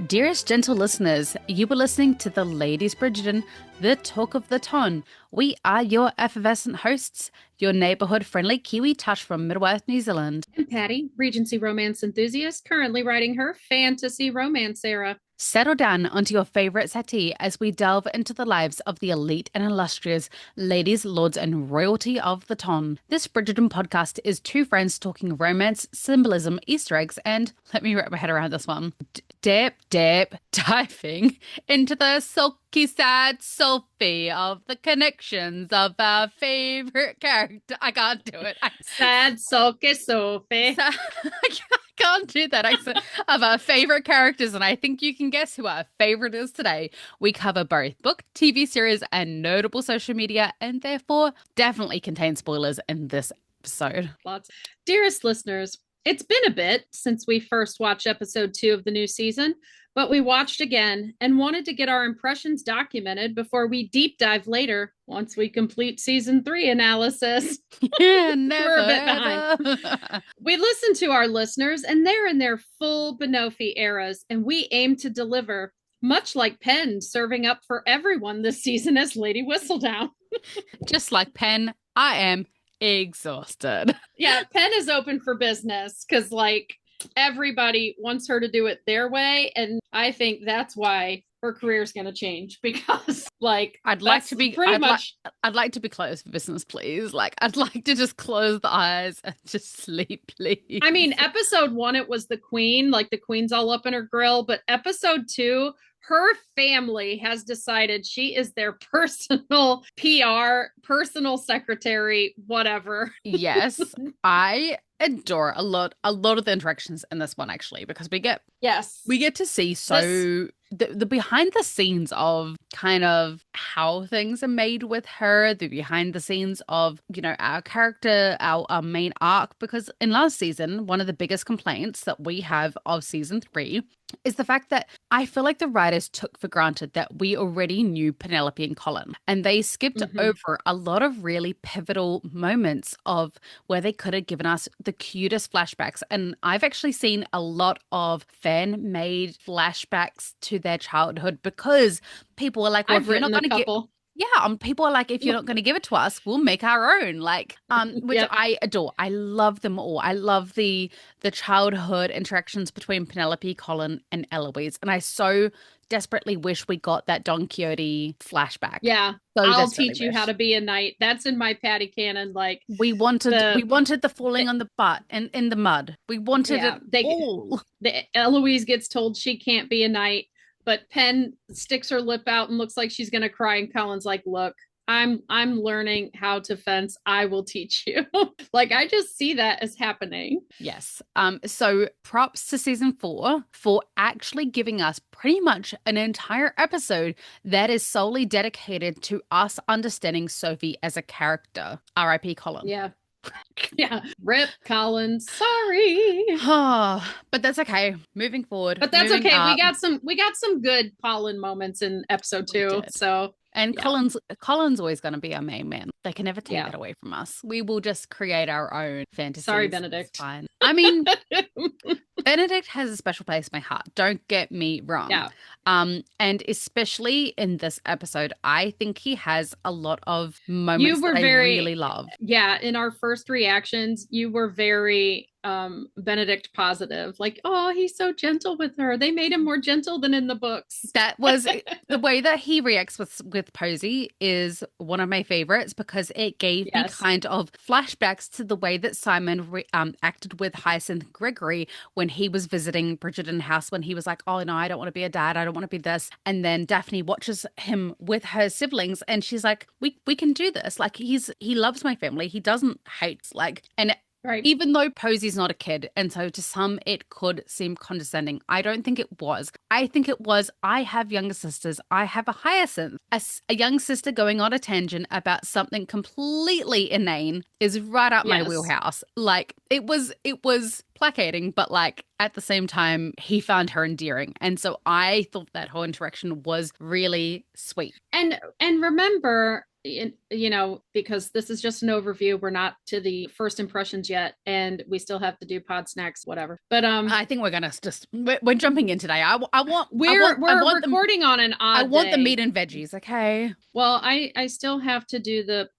Dearest gentle listeners, you were listening to the Ladies Bridgerton, the talk of the ton. We are your effervescent hosts, your neighborhood-friendly Kiwi touch from Midwest, New Zealand. And Patty, Regency romance enthusiast, currently writing her fantasy romance era. Settle down onto your favorite settee as we delve into the lives of the elite and illustrious ladies, lords, and royalty of the ton. This Bridgerton podcast is two friends talking romance, symbolism, Easter eggs, and let me wrap my head around this one. Diving into the sulky, sad Sophie of the connections of our favorite character. I can't do it. Sad, sulky Sophie. I can't do that accent of our favorite characters, and I think you can guess who our favorite is today. We cover both book, TV series, and notable social media, and therefore definitely contain spoilers in this episode. Lots. Dearest listeners, it's been a bit since we first watched episode 2 of the new season, but we watched again and wanted to get our impressions documented before we deep dive later once we complete season 3 analysis. Yeah, never. We're a bit behind. We listened to our listeners, and they're in their full Benophie eras, and we aim to deliver, much like Penn serving up for everyone this season as Lady Whistledown. Just like Penn, I am exhausted. Yeah, Penn is open for business because, like, everybody wants her to do it their way, and I think that's why her career is going to change, because like I'd like to be closed for business, please. Like, I'd like to just close the eyes and just sleep, please. I mean, episode 1 it was the queen, like the queen's all up in her grill, but episode 2 her family has decided she is their personal PR, personal secretary, whatever. Yes, I adore a lot of the interactions in this one, actually, because we get to see the behind the scenes of kind of how things are made with her, the behind the scenes of, you know, our character, our main arc, because in last season, one of the biggest complaints that we have of season 3 is the fact that I feel like the writers took for granted that we already knew Penelope and Colin, and they skipped over a lot of really pivotal moments of where they could have given us the cutest flashbacks. And I've actually seen a lot of fan-made flashbacks to their childhood, because people are like, well, if you're not going to get... Yeah, people are like, if you're not going to give it to us, we'll make our own. Like, which yep. I adore. I love them all. I love the childhood interactions between Penelope, Colin, and Eloise, and I so desperately wish we got that Don Quixote flashback. Yeah, so I'll teach you how to be a knight. That's in my Patty canon. Like, we wanted the falling on the butt and in the mud. We wanted it all. Eloise gets told she can't be a knight, but Penn sticks her lip out and looks like she's gonna cry, and Colin's like, look, I'm learning how to fence. I will teach you. Like, I just see that as happening. Yes. So props to season 4 for actually giving us pretty much an entire episode that is solely dedicated to us understanding Sophie as a character. R.I.P. Colin. Yeah. Yeah, rip Colin, sorry. But that's okay. Moving forward. But that's okay. Up. We got some good Colin moments in episode 2. So, and yeah. Colin's always going to be our main man. They can never take that away from us. We will just create our own fantasies. Sorry, Benedict. It's fine. I mean, Benedict has a special place in my heart. Don't get me wrong. Yeah. And especially in this episode, I think he has a lot of moments that I really love. Yeah. In our first reactions, you were very Benedict positive, like, oh, he's so gentle with her. They made him more gentle than in the books. That was the way that he reacts with Posey is one of my favorites, because it gave me kind of flashbacks to the way that Simon acted with Hyacinth Gregory when he was visiting Bridgerton House, when he was like, oh no, I don't want to be a dad, I don't want to be this, and then Daphne watches him with her siblings and she's like, we can do this, like he loves my family, he doesn't hate, like, and right. Even though Posey's not a kid, and so to some it could seem condescending, I don't think it was. I think it was, I have younger sisters. I have a Hyacinth. A young sister going on a tangent about something completely inane is right up my wheelhouse. Like, it was placating, but like at the same time, he found her endearing. And so I thought that whole interaction was really sweet. And remember, because this is just an overview. We're not to the first impressions yet, and we still have to do pod snacks, whatever. But I think we're gonna we're jumping in today. We're recording on an odd I want day. the meat and veggies, okay? Well, I still have to do the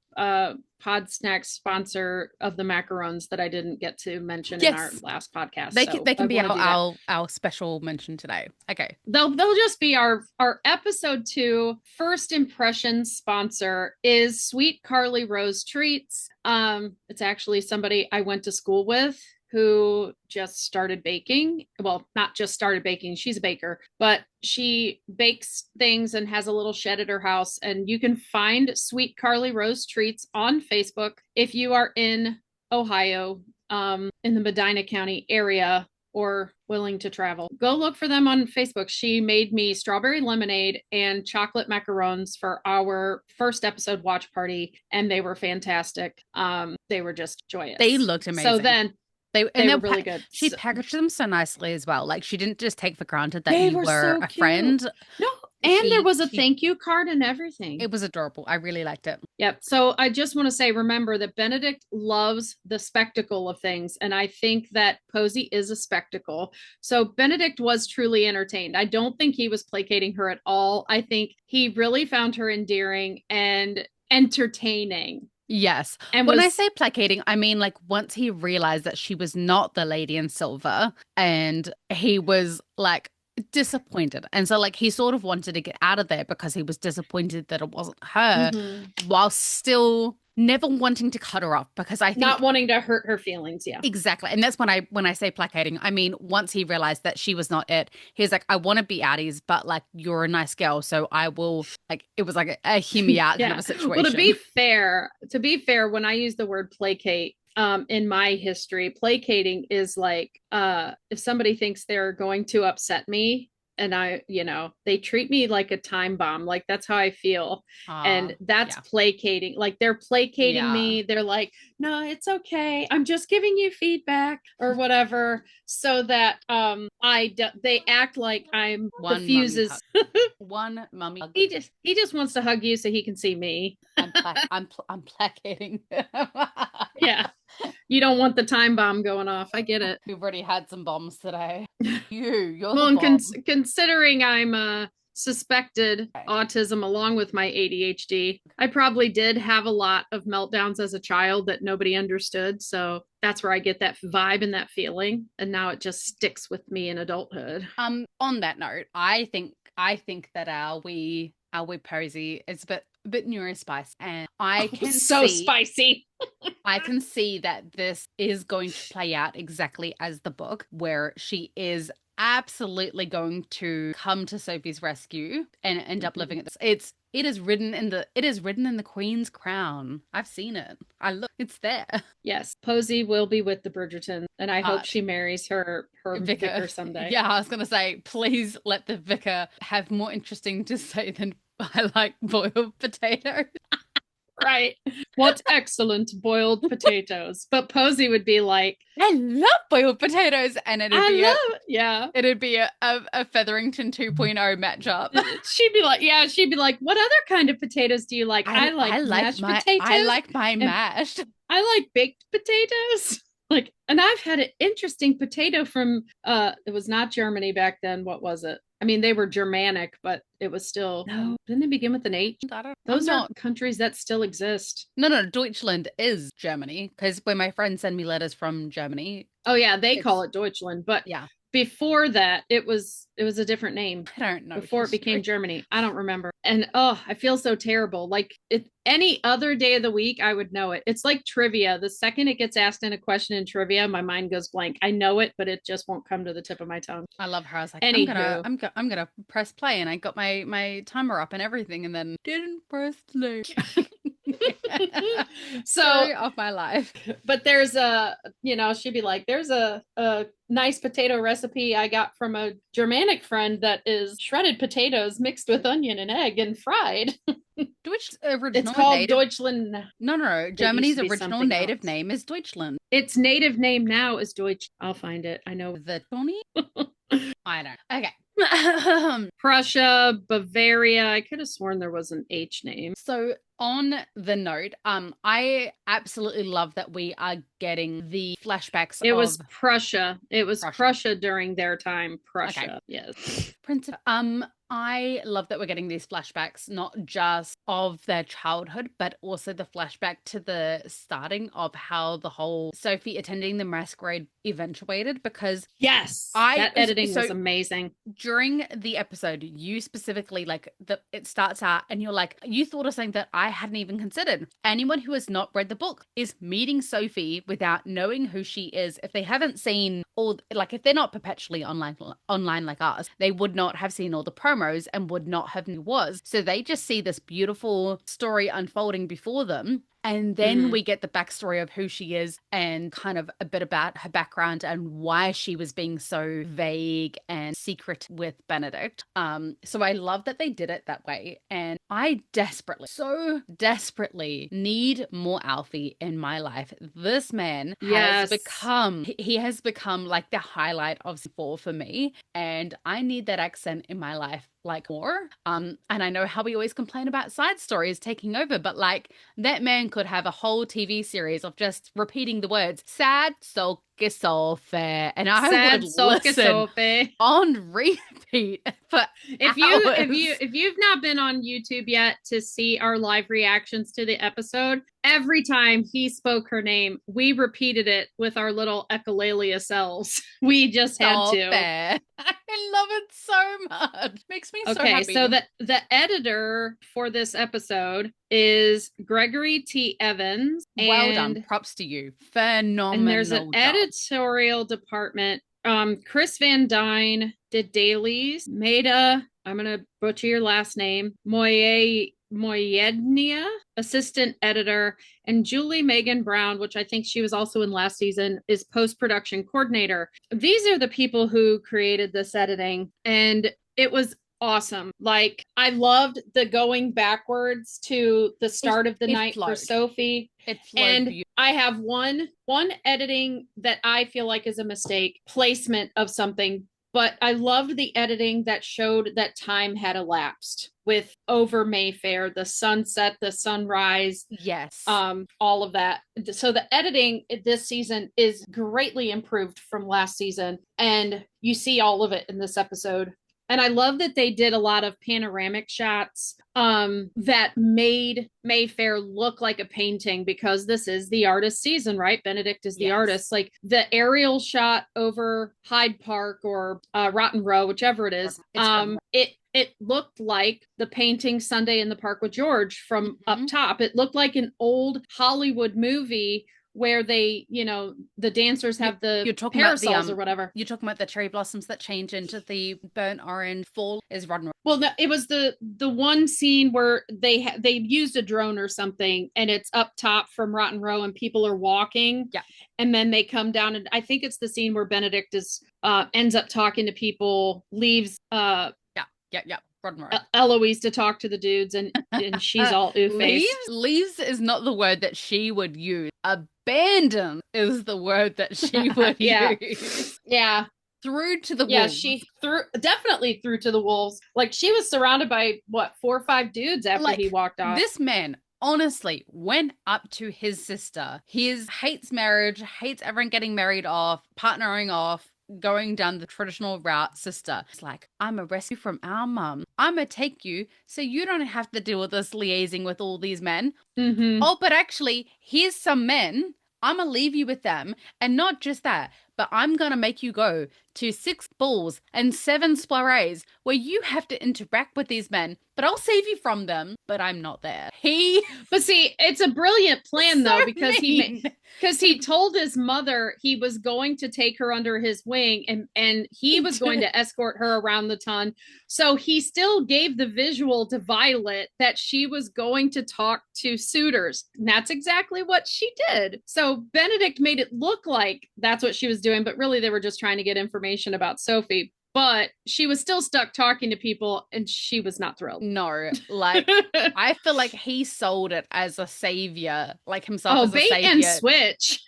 pod snacks sponsor of the macarons that I didn't get to mention in our last podcast. They can be our special mention today. Okay. They'll just be our episode 2 first impression sponsor is Sweet Carly Rose Treats. It's actually somebody I went to school with who just started baking. Well, not just started baking. She's a baker, but she bakes things and has a little shed at her house. And you can find Sweet Carly Rose Treats on Facebook if you are in Ohio, in the Medina County area, or willing to travel. Go look for them on Facebook. She made me strawberry lemonade and chocolate macarons for our first episode watch party, and they were fantastic. They were just joyous. They looked amazing. So then they were really good. She packaged them so nicely as well. Like, she didn't just take for granted that you were a friend. No, and there was a thank you card and everything. It was adorable. I really liked it. Yep. So I just want to say, remember that Benedict loves the spectacle of things. And I think that Posey is a spectacle. So Benedict was truly entertained. I don't think he was placating her at all. I think he really found her endearing and entertaining. Yes. And when I say placating, I mean, like, once he realized that she was not the lady in silver, and he was like disappointed. And so, like, he sort of wanted to get out of there because he was disappointed that it wasn't her, while still never wanting to cut her off, because I think not wanting to hurt her feelings. Yeah, exactly. And that's when I say placating, I mean, once he realized that she was not it, he's like, I want to be outies, but like, you're a nice girl, so I will, like, it was like a hear me out kind of a situation. Well, to be fair, when I use the word placate, in my history, placating is like, if somebody thinks they're going to upset me, and they treat me like a time bomb. Like, that's how I feel. And that's placating. Like, they're placating me. They're like, no, it's okay. I'm just giving you feedback or whatever. So that they act like I'm the fuses. One mummy hug. He just wants to hug you so he can see me. I'm placating. Yeah. You don't want the time bomb going off. I get it. We've already had some bombs today. You're well, the bomb. Considering I'm suspected autism along with my ADHD, I probably did have a lot of meltdowns as a child that nobody understood. So that's where I get that vibe and that feeling. And now it just sticks with me in adulthood. On that note, I think that our wee Posey is a bit neurospice, and I can spicy. I can see that this is going to play out exactly as the book, where she is absolutely going to come to Sophie's rescue and end up living at this. It is written in the Queen's crown. I've seen it. It's there. Yes, Posey will be with the Bridgerton, and I hope she marries her vicar someday. Yeah, I was gonna say, please let the vicar have more interesting to say than I like boiled potatoes. Right. What excellent boiled potatoes. But Posey would be like, I love boiled potatoes. And it'd be a Featherington 2.0 matchup. She'd be like, what other kind of potatoes do you like? I like mashed potatoes. I like my mashed. I like baked potatoes. Like, and I've had an interesting potato from it was not Germany back then. What was it? I mean, they were Germanic, but it was still didn't it begin with an H? Those are countries that still exist. No, Deutschland is Germany, because when my friends send me letters from Germany. Oh yeah, they call it Deutschland, but yeah. Before that, it was a different name. I don't know. Before it became Germany. I don't remember. And I feel so terrible. Like, any other day of the week, I would know it. It's like trivia. The second it gets asked in a question in trivia, my mind goes blank. I know it, but it just won't come to the tip of my tongue. I love her. I was like, I'm gonna press play, and I got my timer up and everything, and then didn't press play. Story of my life. But there's she'd be like, there's a nice potato recipe I got from a Germanic friend that is shredded potatoes mixed with onion and egg and fried. It's called Deutschland. No. Germany's original native name is Deutschland. Its native name now is Deutsch. I'll find it. I know. The Tony? I don't. Okay. Prussia, Bavaria. I could have sworn there was an H name. So On the note, I absolutely love that we are getting the flashbacks. It was Prussia. It was Prussia during their time. Prussia. Okay. Yes. Prince. I love that we're getting these flashbacks, not just of their childhood, but also the flashback to the starting of how the whole Sophie attending the masquerade eventuated, because that editing was amazing. During the episode, you specifically, like, it starts out and you're like, you thought of something that I hadn't even considered. Anyone who has not read the book is meeting Sophie without knowing who she is. If they haven't seen if they're not perpetually online like us, they would not have seen all the promos and would not have knew who was. So they just see this beautiful story unfolding before them. And then we get the backstory of who she is and kind of a bit about her background and why she was being so vague and secret with Benedict. So I love that they did it that way. And I so desperately need more Alfie in my life. This man has become like the highlight of season 4 for me. And I need that accent in my life like more. And I know how we always complain about side stories taking over, but like that man could have a whole TV series of just repeating the words "sad sulky Sophie," and I would listen on repeat for if you've not been on YouTube yet to see our live reactions to the episode, every time he spoke her name, we repeated it with our little echolalia selves. We just had to. I love it so much. Makes me so happy. So the editor for this episode is Gregory T. Evans. Well done. Props to you. Phenomenal. And there's an editorial department. Chris Van Dyne did dailies. Maida, I'm going to butcher your last name, Moyednia, assistant editor, and Julie Megan Brown, which I think she was also in last season, is post-production coordinator. These are the people who created this editing, and it was awesome. Like, I loved the going backwards to the start of the night for Sophie. And beautiful. I have one editing that I feel like is a mistake, placement of something. But I loved the editing that showed that time had elapsed with over Mayfair, the sunset, the sunrise. Yes. All of that. So the editing this season is greatly improved from last season. And you see all of it in this episode. And I love that they did a lot of panoramic shots that made Mayfair look like a painting, because this is the artist season, right? Benedict is the artist. Like the aerial shot over Hyde Park or Rotten Row, whichever it is, it looked like the painting Sunday in the Park with George from up top. It looked like an old Hollywood movie where they, the dancers have the parasols or whatever. You're talking about the cherry blossoms that change into the burnt orange fall is Rotten Row. Well, no, it was the one scene where they used a drone or something, and it's up top from Rotten Row and people are walking. Yeah. And then they come down, and I think it's the scene where Benedict ends up talking to people, leaves Eloise to talk to the dudes, and she's all ooh-faced. Leaves is not the word that she would use. Abandon is the word that she would use. Yeah. Through to the wolves. Yeah, she definitely threw to the wolves. Like, she was surrounded by 4 or 5 dudes after he walked off. This man honestly went up to his sister. He hates marriage, hates everyone getting married off, partnering off, going down the traditional route. Sister, it's like, I'm a rescue from our mum. I'm gonna take you so you don't have to deal with us liaising with all these men. Oh, but actually, here's some men. I'm gonna leave you with them. And not just that, but I'm gonna make you go to 6 balls and 7 soirees where you have to interact with these men, but I'll save you from them, but I'm not there. But see, it's a brilliant plan though, because he told his mother he was going to take her under his wing and he was going to escort her around the ton. So he still gave the visual to Violet that she was going to talk to suitors. And that's exactly what she did. So Benedict made it look like that's what she was doing, but really they were just trying to get information about Sophie. But she was still stuck talking to people, and she was not thrilled. No, like, I feel like he sold it as a savior, like himself as a savior. Bait and switch.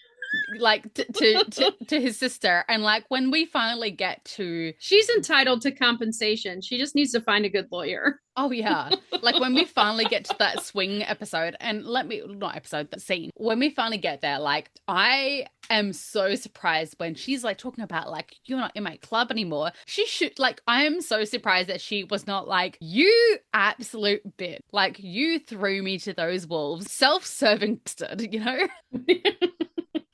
like to his sister. And like when we finally get to, she's entitled to compensation. She just needs to find a good lawyer. oh yeah, like when we finally get to that swing episode, and not episode, that scene, when we finally get there, like I am so surprised when she's like talking about like, you're not in my club anymore. She should, like, I am so surprised that she was not like, you absolute bit, like you threw me to those wolves, self-serving bastard, you know.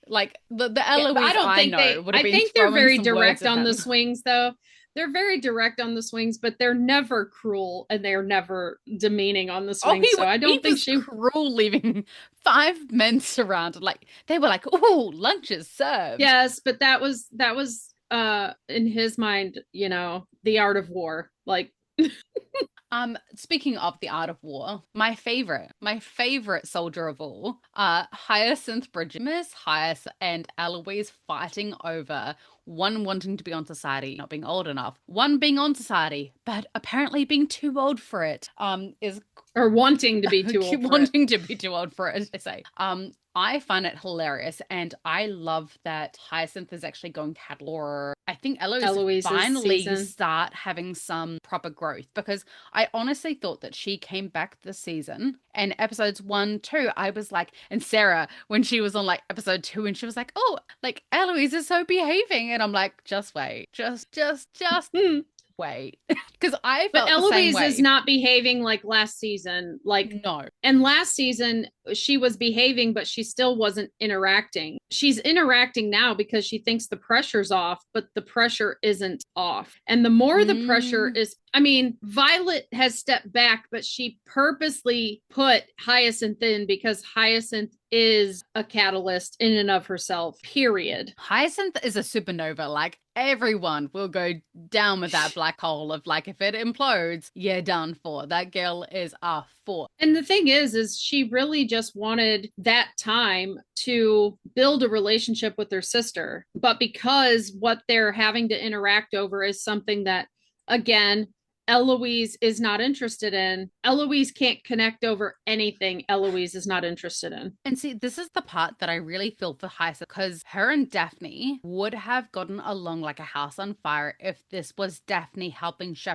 Like the Eloise I don't think would have been, I think they're very direct on the swings though. They're very direct on the swings, but they're never cruel and they're never demeaning on the swings. So I don't think she cruel leaving 5 men surrounded. Like they were like, oh, lunch is served. Yes, but that was in his mind, you know, the art of war. Like Speaking of the art of war, my favorite soldier of all, Hyacinth Bridget, Miss Hyacinth and Eloise fighting over one wanting to be on society, not being old enough, one being on society, but apparently being too old for it, is or wanting to be too old wanting to be too old for it, I say. I find it hilarious, and I love that Hyacinth is actually going galore. I think Eloise finally start having some proper growth, because I honestly thought that she came back this season, and episodes 1, 2, I was like, and Sarah, when she was on like episode 2 and she was like, oh, like Eloise is so behaving, and I'm like, just wait, just wait. Because I felt but Eloise is not behaving like last season. Like no. And last season she was behaving, but she still wasn't interacting. She's interacting now because she thinks the pressure's off, but the pressure isn't off. And the more the pressure is, I mean, Violet has stepped back, but she purposely put Hyacinth in because Hyacinth is a catalyst in and of herself, period. Hyacinth is a supernova. Like everyone will go down with that black hole of like, if it implodes, you're done for. That girl is a force. And the thing is she really just wanted that time to build a relationship with her sister. But because what they're having to interact over is something that, again, Eloise is not interested in. Eloise can't connect over anything Eloise is not interested in. And see, this is the part that I really feel for Hyacinth, because her and Daphne would have gotten along like a house on fire if this was Daphne helping teach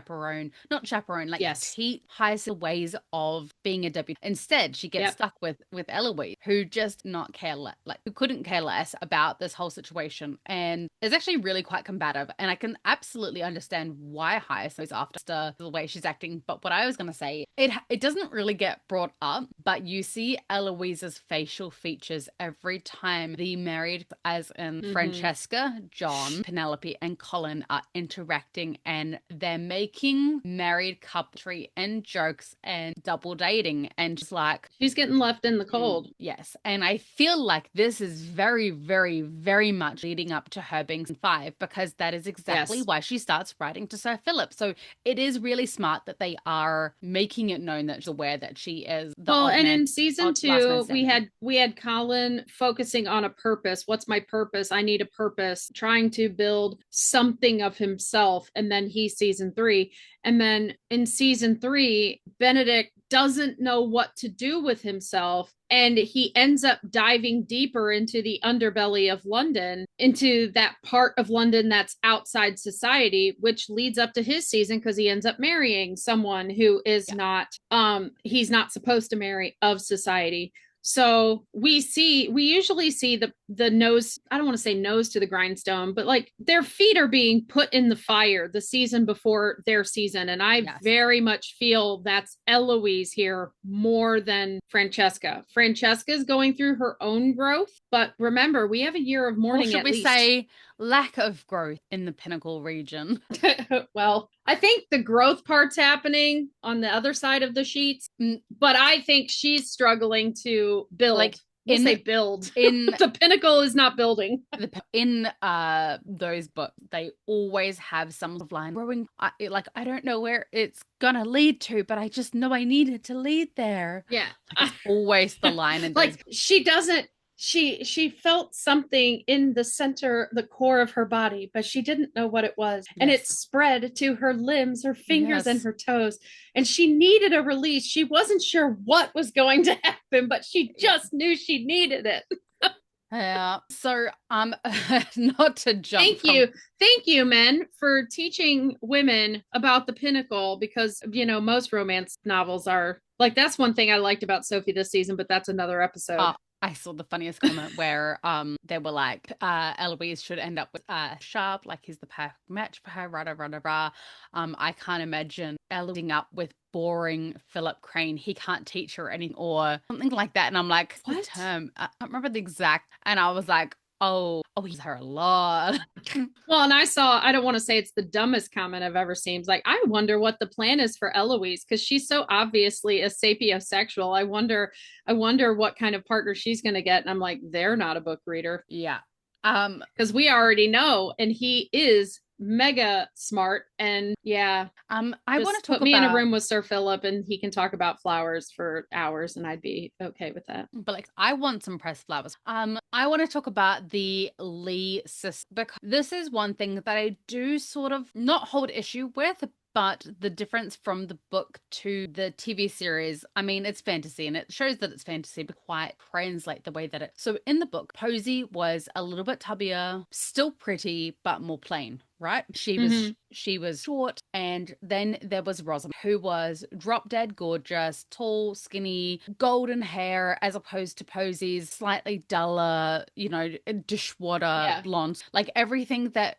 Hyacinth ways of being a deputy. Instead, she gets stuck with Eloise, who just who couldn't care less about this whole situation, and is actually really quite combative. And I can absolutely understand why Hyacinth is after the way she's acting. But what I was going to say, it doesn't really get brought up, but you see Eloise's facial features every time the married, as in Francesca, John, Penelope, and Colin are interacting, and they're making married coupletry and jokes and double dating, and just like, she's getting left in the cold. Yes. And I feel like this is very, very, very much leading up to her being 5, because that is exactly why she starts writing to Sir Philip. So it is really smart that they are making it known that she's aware that she is the and in season 2 we had Colin focusing on a purpose. What's my purpose? I need a purpose, trying to build something of himself. And then season 3. And then in season 3, Benedict doesn't know what to do with himself. And he ends up diving deeper into the underbelly of London, into that part of London that's outside society, which leads up to his season, because he ends up marrying someone who is not, he's not supposed to marry, of society. So we usually see the nose, I don't want to say nose to the grindstone, but like their feet are being put in the fire the season before their season. And I very much feel that's Eloise here more than Francesca. Francesca is going through her own growth, but remember, we have a year of mourning. Or should we say lack of growth in the Pinnacle region? Well, I think the growth part's happening on the other side of the sheets, but I think she's struggling to build. Like, build. In the Pinnacle is not building. In those books, they always have some line growing. I don't know where it's gonna lead to, but I just know I need it to lead there. Yeah, like, it's always the line. And like she doesn't. She felt something in the center, the core of her body, but she didn't know what it was. And it spread to her limbs, her fingers, and her toes. And she needed a release. She wasn't sure what was going to happen, but she just knew she needed it. Yeah. So, not to jump from. Thank you, men, for teaching women about the pinnacle, because, most romance novels are like, that's one thing I liked about Sophie this season, but that's another episode. I saw the funniest comment where they were like, Eloise should end up with Sharp, like he's the perfect match for her, rah, rah, rah, rah. I can't imagine Eloise ending up with boring Philip Crane. He can't teach her anything or something like that. And I'm like, what? The term? I can't remember the exact. And I was like, oh, he's her a lot. Well, and I don't want to say it's the dumbest comment I've ever seen. It's like, I wonder what the plan is for Eloise, because she's so obviously a sapiosexual. I wonder what kind of partner she's going to get. And I'm like, they're not a book reader. Yeah. Because we already know, and he is mega smart. And yeah, I want to talk put me in a room with Sir Philip and he can talk about flowers for hours and I'd be okay with that. But like, I want some pressed flowers. I want to talk about the Lee sister, because this is one thing that I do sort of not hold issue with, but the difference from the book to the TV series, I mean, it's fantasy and it shows that it's fantasy, but quite translate the way that it. So in the book, Posey was a little bit tubbier, still pretty, but more plain, right? She was short, and then there was Rosamund, who was drop dead gorgeous, tall, skinny, golden hair, as opposed to Posey's slightly duller, dishwater blonde. Like everything that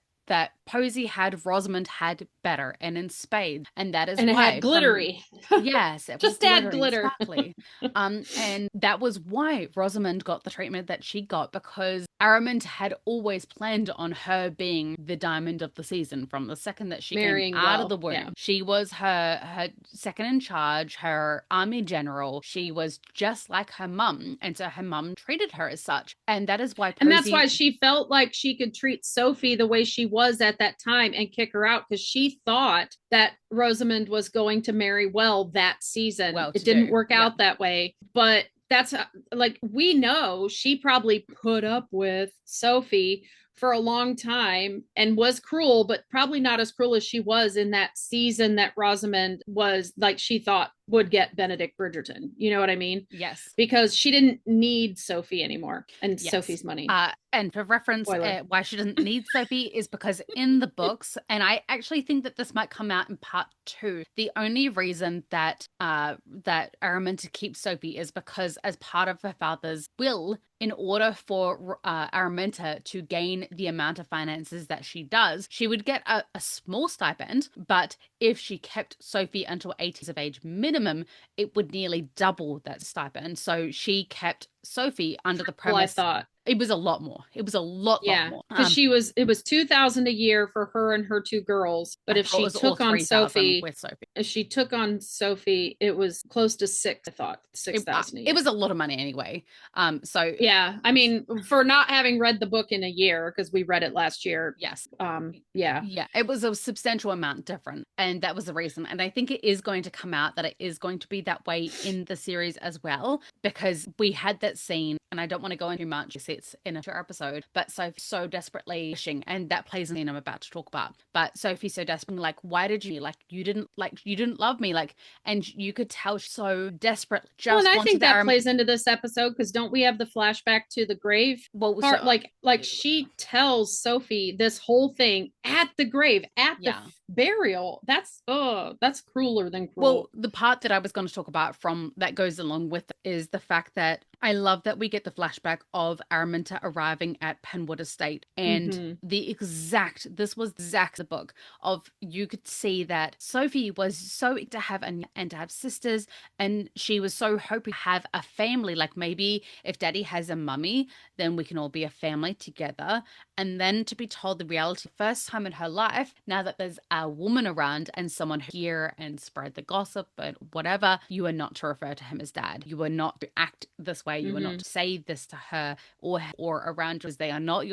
Posey had, Rosamund had better, and in spades, and that is and why it had glittery. Yes, it just add glitter. Exactly. And that was why Rosamund got the treatment that she got, because Aramint had always planned on her being the diamond of the season from the second that she came out of the womb. Yeah. She was her second in charge, her army general. She was just like her mum, and so her mum treated her as such, and that is why. And that's why she felt like she could treat Sophie the way she was at that time and kick her out, because she thought that Rosamund was going to marry well that season. It didn't work out that way, but that's like, we know she probably put up with Sophie for a long time and was cruel, but probably not as cruel as she was in that season that Rosamund was, like, she thought would get Benedict Bridgerton. You know what I mean? Yes. Because she didn't need Sophie anymore and Sophie's money. And for reference, why she doesn't need Sophie is because in the books, and I actually think that this might come out in part 2, the only reason that Araminta keeps Sophie is because as part of her father's will, in order for Araminta to gain the amount of finances that she does, she would get a small stipend, but if she kept Sophie until 80 years of age minimum, it would nearly double that stipend. So she kept Sophie under the premise. Well, I thought it was a lot more. It was a lot more. Because it was $2,000 a year for her and her 2 girls. But if she took on Sophie, it was close to 6. I thought 6,000. It was a lot of money anyway. So yeah, I mean, for not having read the book in a year, because we read it last year. Yes. Yeah, it was a substantial amount different, and that was the reason. And I think it is going to come out that it is going to be that way in the series as well, because we had that scene, and I don't want to go into too much. It's in a short episode, but Sophie's so desperately wishing, and that plays in the scene I'm about to talk about. But Sophie's so desperately like, why did you you didn't love me, and you could tell she's so desperate. Just and I think that plays into this episode, because don't we have the flashback to the grave part? She tells Sophie this whole thing at the grave, at the burial. That's crueler than cruel. Well, the part that I was going to talk about from that goes along with it is the fact that I love that we get the flashback of Araminta arriving at Penwood Estate, and this was exact the book of, you could see that Sophie was so to have and to have sisters, and she was so hoping to have a family, like maybe if Daddy has a mummy, then we can all be a family together. And then to be told the reality first time in her life, now that there's a woman around and someone who hear and spread the gossip and whatever, you are not to refer to him as dad. You are not to act this way. You are not to say this to her or around you, as they are not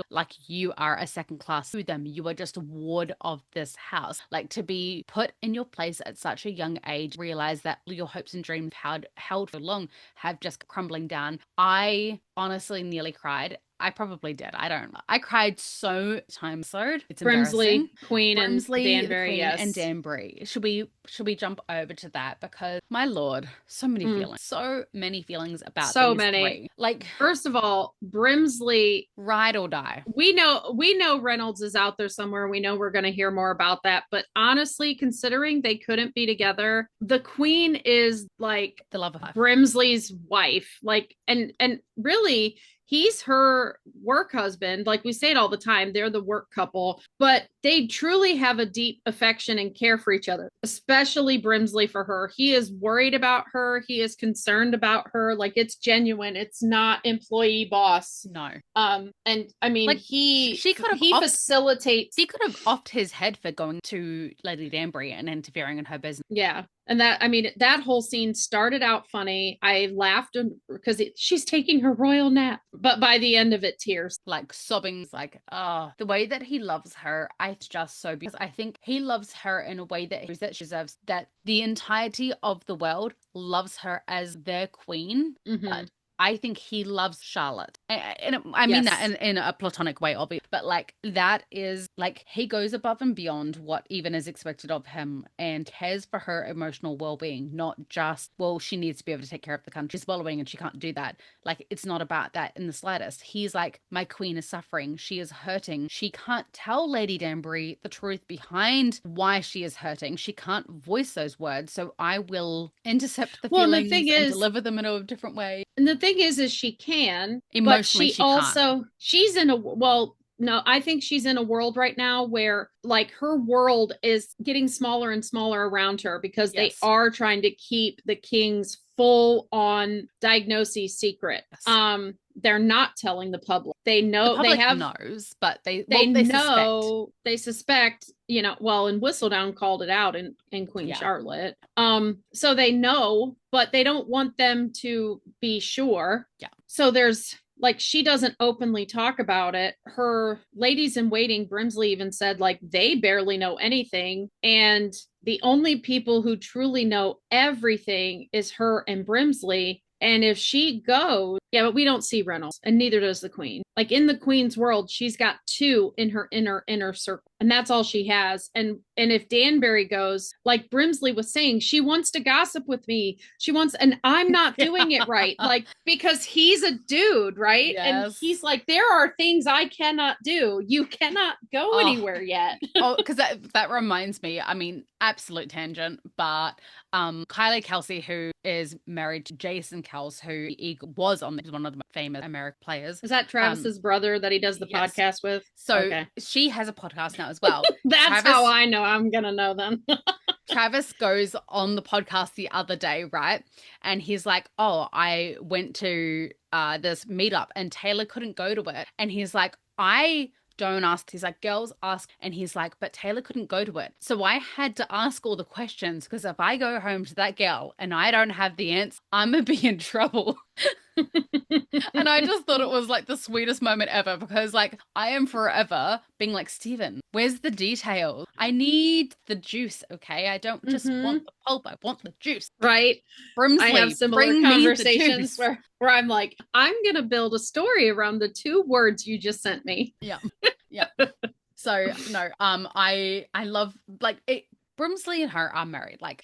you are a second class to them. You are just a ward of this house. Like, to be put in your place at such a young age, realize that your hopes and dreams held for long have just crumbling down. I honestly nearly cried. I probably did. I don't know. I cried so times. So it's Brimsley, embarrassing. Queen, Brimsley, and the Danbury, Queen, yes. and Danbury. Should we jump over to that? Because my lord, so many feelings. So many feelings about so these many. three. Like, first of all, Brimsley, ride or die. We know Reynolds is out there somewhere. We know we're going to hear more about that. But honestly, considering they couldn't be together, the Queen is like the love of life. Brimsley's wife. Like, and really, he's her work husband. Like we say it all the time, they're the work couple, but they truly have a deep affection and care for each other, especially Brimsley for her. He is worried about her. He is concerned about her. Like, it's genuine. It's not employee boss. No. And I mean, like, he facilitates. He could have offed his head for going to Lady Danbury and interfering in her business. Yeah. And that whole scene started out funny. I laughed because she's taking her royal nap, but by the end of it, tears. Like sobbing, like, the way that he loves her, it's just so because I think he loves her in a way that she deserves, that the entirety of the world loves her as their queen, but I think he loves Charlotte. And I mean that in a platonic way, obviously. But like, that is like, he goes above and beyond what even is expected of him and cares for her emotional well-being, not just, well, she needs to be able to take care of the country. She's following and she can't do that. Like, it's not about that in the slightest. He's like, my queen is suffering. She is hurting. She can't tell Lady Danbury the truth behind why she is hurting. She can't voice those words. So I will intercept the feelings and deliver them in a different way. And the thing is she can, emotionally, but she also can't. She's in a, well, no, I think she's in a world right now where like her world is getting smaller and smaller around her because they are trying to keep the king's full on diagnosis secret. Yes. They're not telling the public. They know, the public knows, but they know, they suspect, you know, well, and Whistledown called it out in Queen Charlotte. So they know, but they don't want them to be sure. Yeah. So there's, like, she doesn't openly talk about it. Her ladies in waiting, Brimsley even said, like, they barely know anything. And the only people who truly know everything is her and Brimsley. And if she goes, but we don't see Reynolds, and neither does the Queen. Like, in the Queen's world, she's got two in her inner circle, and that's all she has. And if Danbury goes, like Brimsley was saying, she wants to gossip with me. She wants, and I'm not doing it right, like, because he's a dude, right? Yes. And he's like, there are things I cannot do. You cannot go anywhere yet. Because that reminds me. I mean, absolute tangent, but Kylie Kelsey, who is married to Jason Kels, who was one of the famous American players. Is that Travis's brother that he does the podcast with? So she has a podcast now as well. That's how I know I'm going to know them. Travis goes on the podcast the other day, right? And he's like, oh, I went to this meetup and Taylor couldn't go to it. And he's like, I don't ask. He's like, girls ask. And he's like, but Taylor couldn't go to it. So I had to ask all the questions because if I go home to that girl and I don't have the answer, I'm going to be in trouble. And I just thought it was like the sweetest moment ever because like I am forever being like, Steven, where's the details? I need the juice, okay? I don't just want the pulp. I want the juice. Right. Brimsley, I have similar conversations where I'm like, I'm going to build a story around the 2 words you just sent me. Yeah. Yeah. So no, I love like it. Brimsley and her are married. Like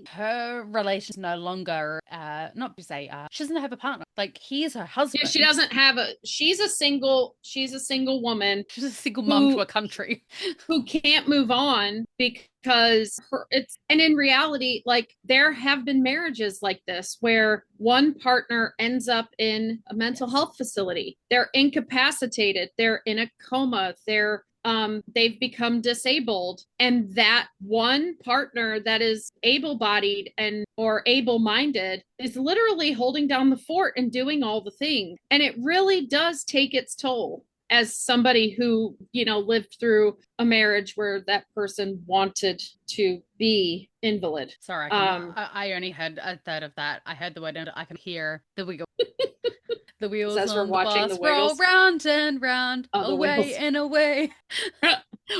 her relation's no longer, not to say, she doesn't have a partner. Like he is her husband. Yeah, she doesn't have she's a single woman. She's a single mom to a country who can't move on because and in reality, like there have been marriages like this where one partner ends up in a mental health facility. They're incapacitated. They're in a coma. They've become disabled, and that one partner that is able-bodied or able-minded is literally holding down the fort and doing all the things. And it really does take its toll as somebody who, you know, lived through a marriage where that person wanted to be invalid. Sorry, I only heard a third of that. I heard the word and I can hear the wiggle. The wheels as we're watching the roll round and round, away and away,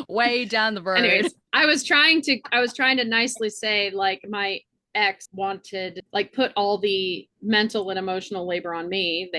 way down the road. Anyways, I was trying to nicely say, like, my ex wanted, like, put all the mental and emotional labor on me.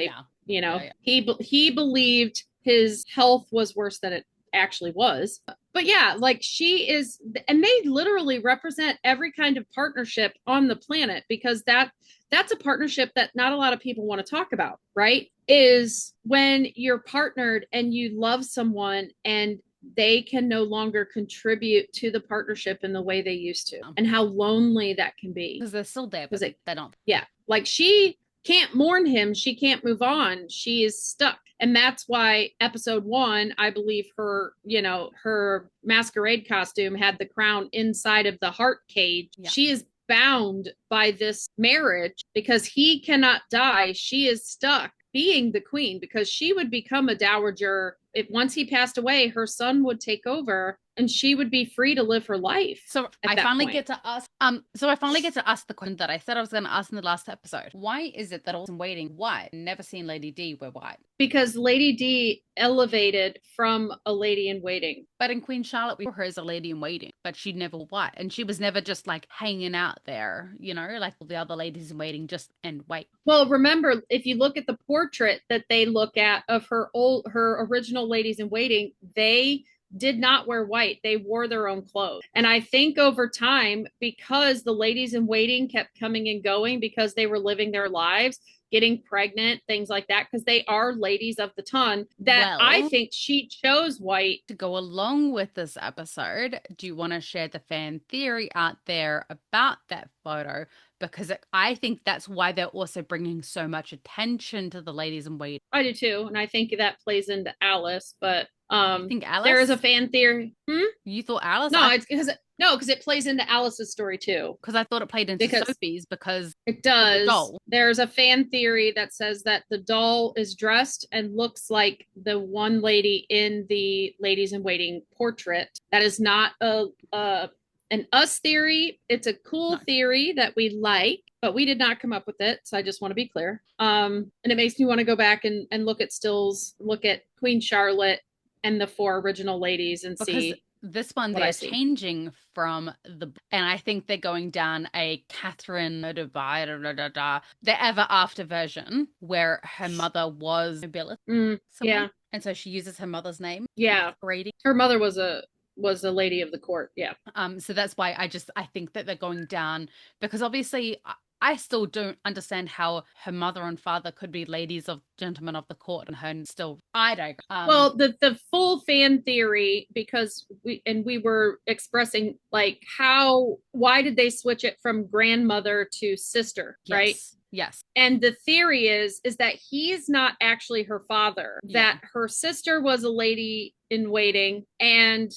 You know, he believed his health was worse than it actually was. But yeah, like she is, and they literally represent every kind of partnership on the planet, because that's a partnership that not a lot of people want to talk about, right? Is when you're partnered and you love someone and they can no longer contribute to the partnership in the way they used to, and how lonely that can be. Because they're still there, but they don't. Yeah. Like she can't mourn him. She can't move on. She is stuck. And that's why episode 1, I believe her, you know, her masquerade costume had the crown inside of the heart cage. Yeah. She is bound by this marriage because he cannot die. She is stuck being the queen, because she would become a dowager. If once he passed away, her son would take over and she would be free to live her life. So I finally get to ask the question that I said I was going to ask in the last episode. Why is it that all in waiting white? Never seen Lady D wear white. Because Lady D elevated from a lady in waiting. But in Queen Charlotte, we saw her as a lady in waiting, but she never white. And she was never just like hanging out there, you know, like all the other ladies in waiting, just and wait. Well, remember, if you look at the portrait that they look at of her original ladies in waiting, they did not wear white. They wore their own clothes. And I think over time, because the ladies in waiting kept coming and going because they were living their lives, getting pregnant, things like that, because they are ladies of the ton, that I think she chose white. To go along with this episode, do you want to share the fan theory out there about that photo? Because I think that's why they're also bringing so much attention to the ladies in waiting. I do too. And I think that plays into Alice, but I think Alice? There is a fan theory. You thought Alice? No, it's because it plays into Alice's story too. Because I thought it played into Sophie's, because it does. The There's a fan theory that says that the doll is dressed and looks like the one lady in the Ladies in Waiting portrait. That is not an us theory. It's a cool theory that we like, but we did not come up with it. So I just want to be clear. And it makes me want to go back and look at stills, look at Queen Charlotte and the 4 original ladies and see. This one they're changing from the, and I think they're going down a Catherine the ever after version where her mother was nobility. Yeah. And so she uses her mother's name. Yeah. Her mother was a lady of the court. Yeah. So that's why I think that they're going down, because obviously I still don't understand how her mother and father could be ladies of gentlemen of the court and her still. I don't. Well, the full fan theory, because we were expressing like why did they switch it from grandmother to sister, right? Yes. And the theory is that he's not actually her father, that her sister was a lady in waiting, and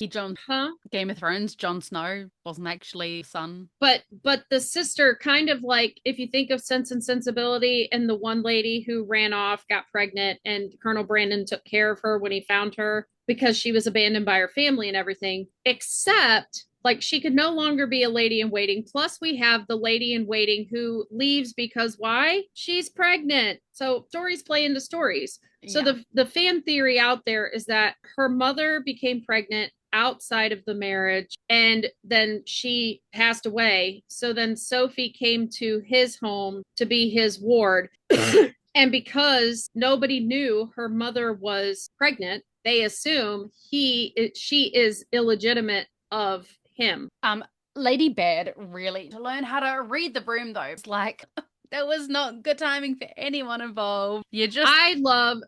Game of Thrones, Jon Snow wasn't actually son. But the sister, kind of like if you think of Sense and Sensibility, and the one lady who ran off, got pregnant, and Colonel Brandon took care of her when he found her because she was abandoned by her family and everything, except like she could no longer be a lady in waiting. Plus we have the lady in waiting who leaves because why? She's pregnant. So stories play into stories. So the fan theory out there is that her mother became pregnant outside of the marriage and then she passed away. So then Sophie came to his home to be his ward. And because nobody knew her mother was pregnant, they assume she is illegitimate of him. Lady Baird really to learn how to read the room though. It's like there was not good timing for anyone involved. I love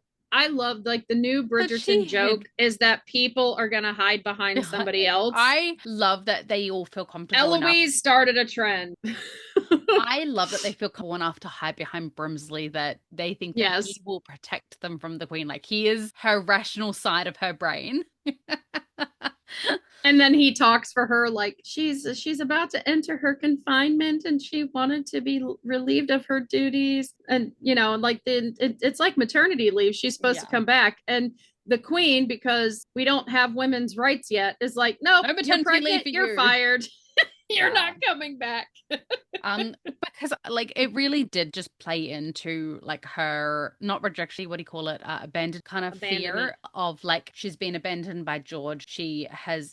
like the new Bridgerton joke is that people are gonna hide behind somebody else. I love that they all feel comfortable. Eloise started a trend. I love that they feel cool enough to hide behind Brimsley, that they think that he will protect them from the Queen. Like he is her rational side of her brain. And then he talks for her like she's about to enter her confinement and she wanted to be relieved of her duties, and you know, like it's like maternity leave. She's supposed to come back, and the Queen, because we don't have women's rights yet, is like, nope, you're pregnant, you're fired. You're not coming back. Because like it really did just play into like her not rejection, what do you call it? Abandoned kind of fear of like she's been abandoned by George. She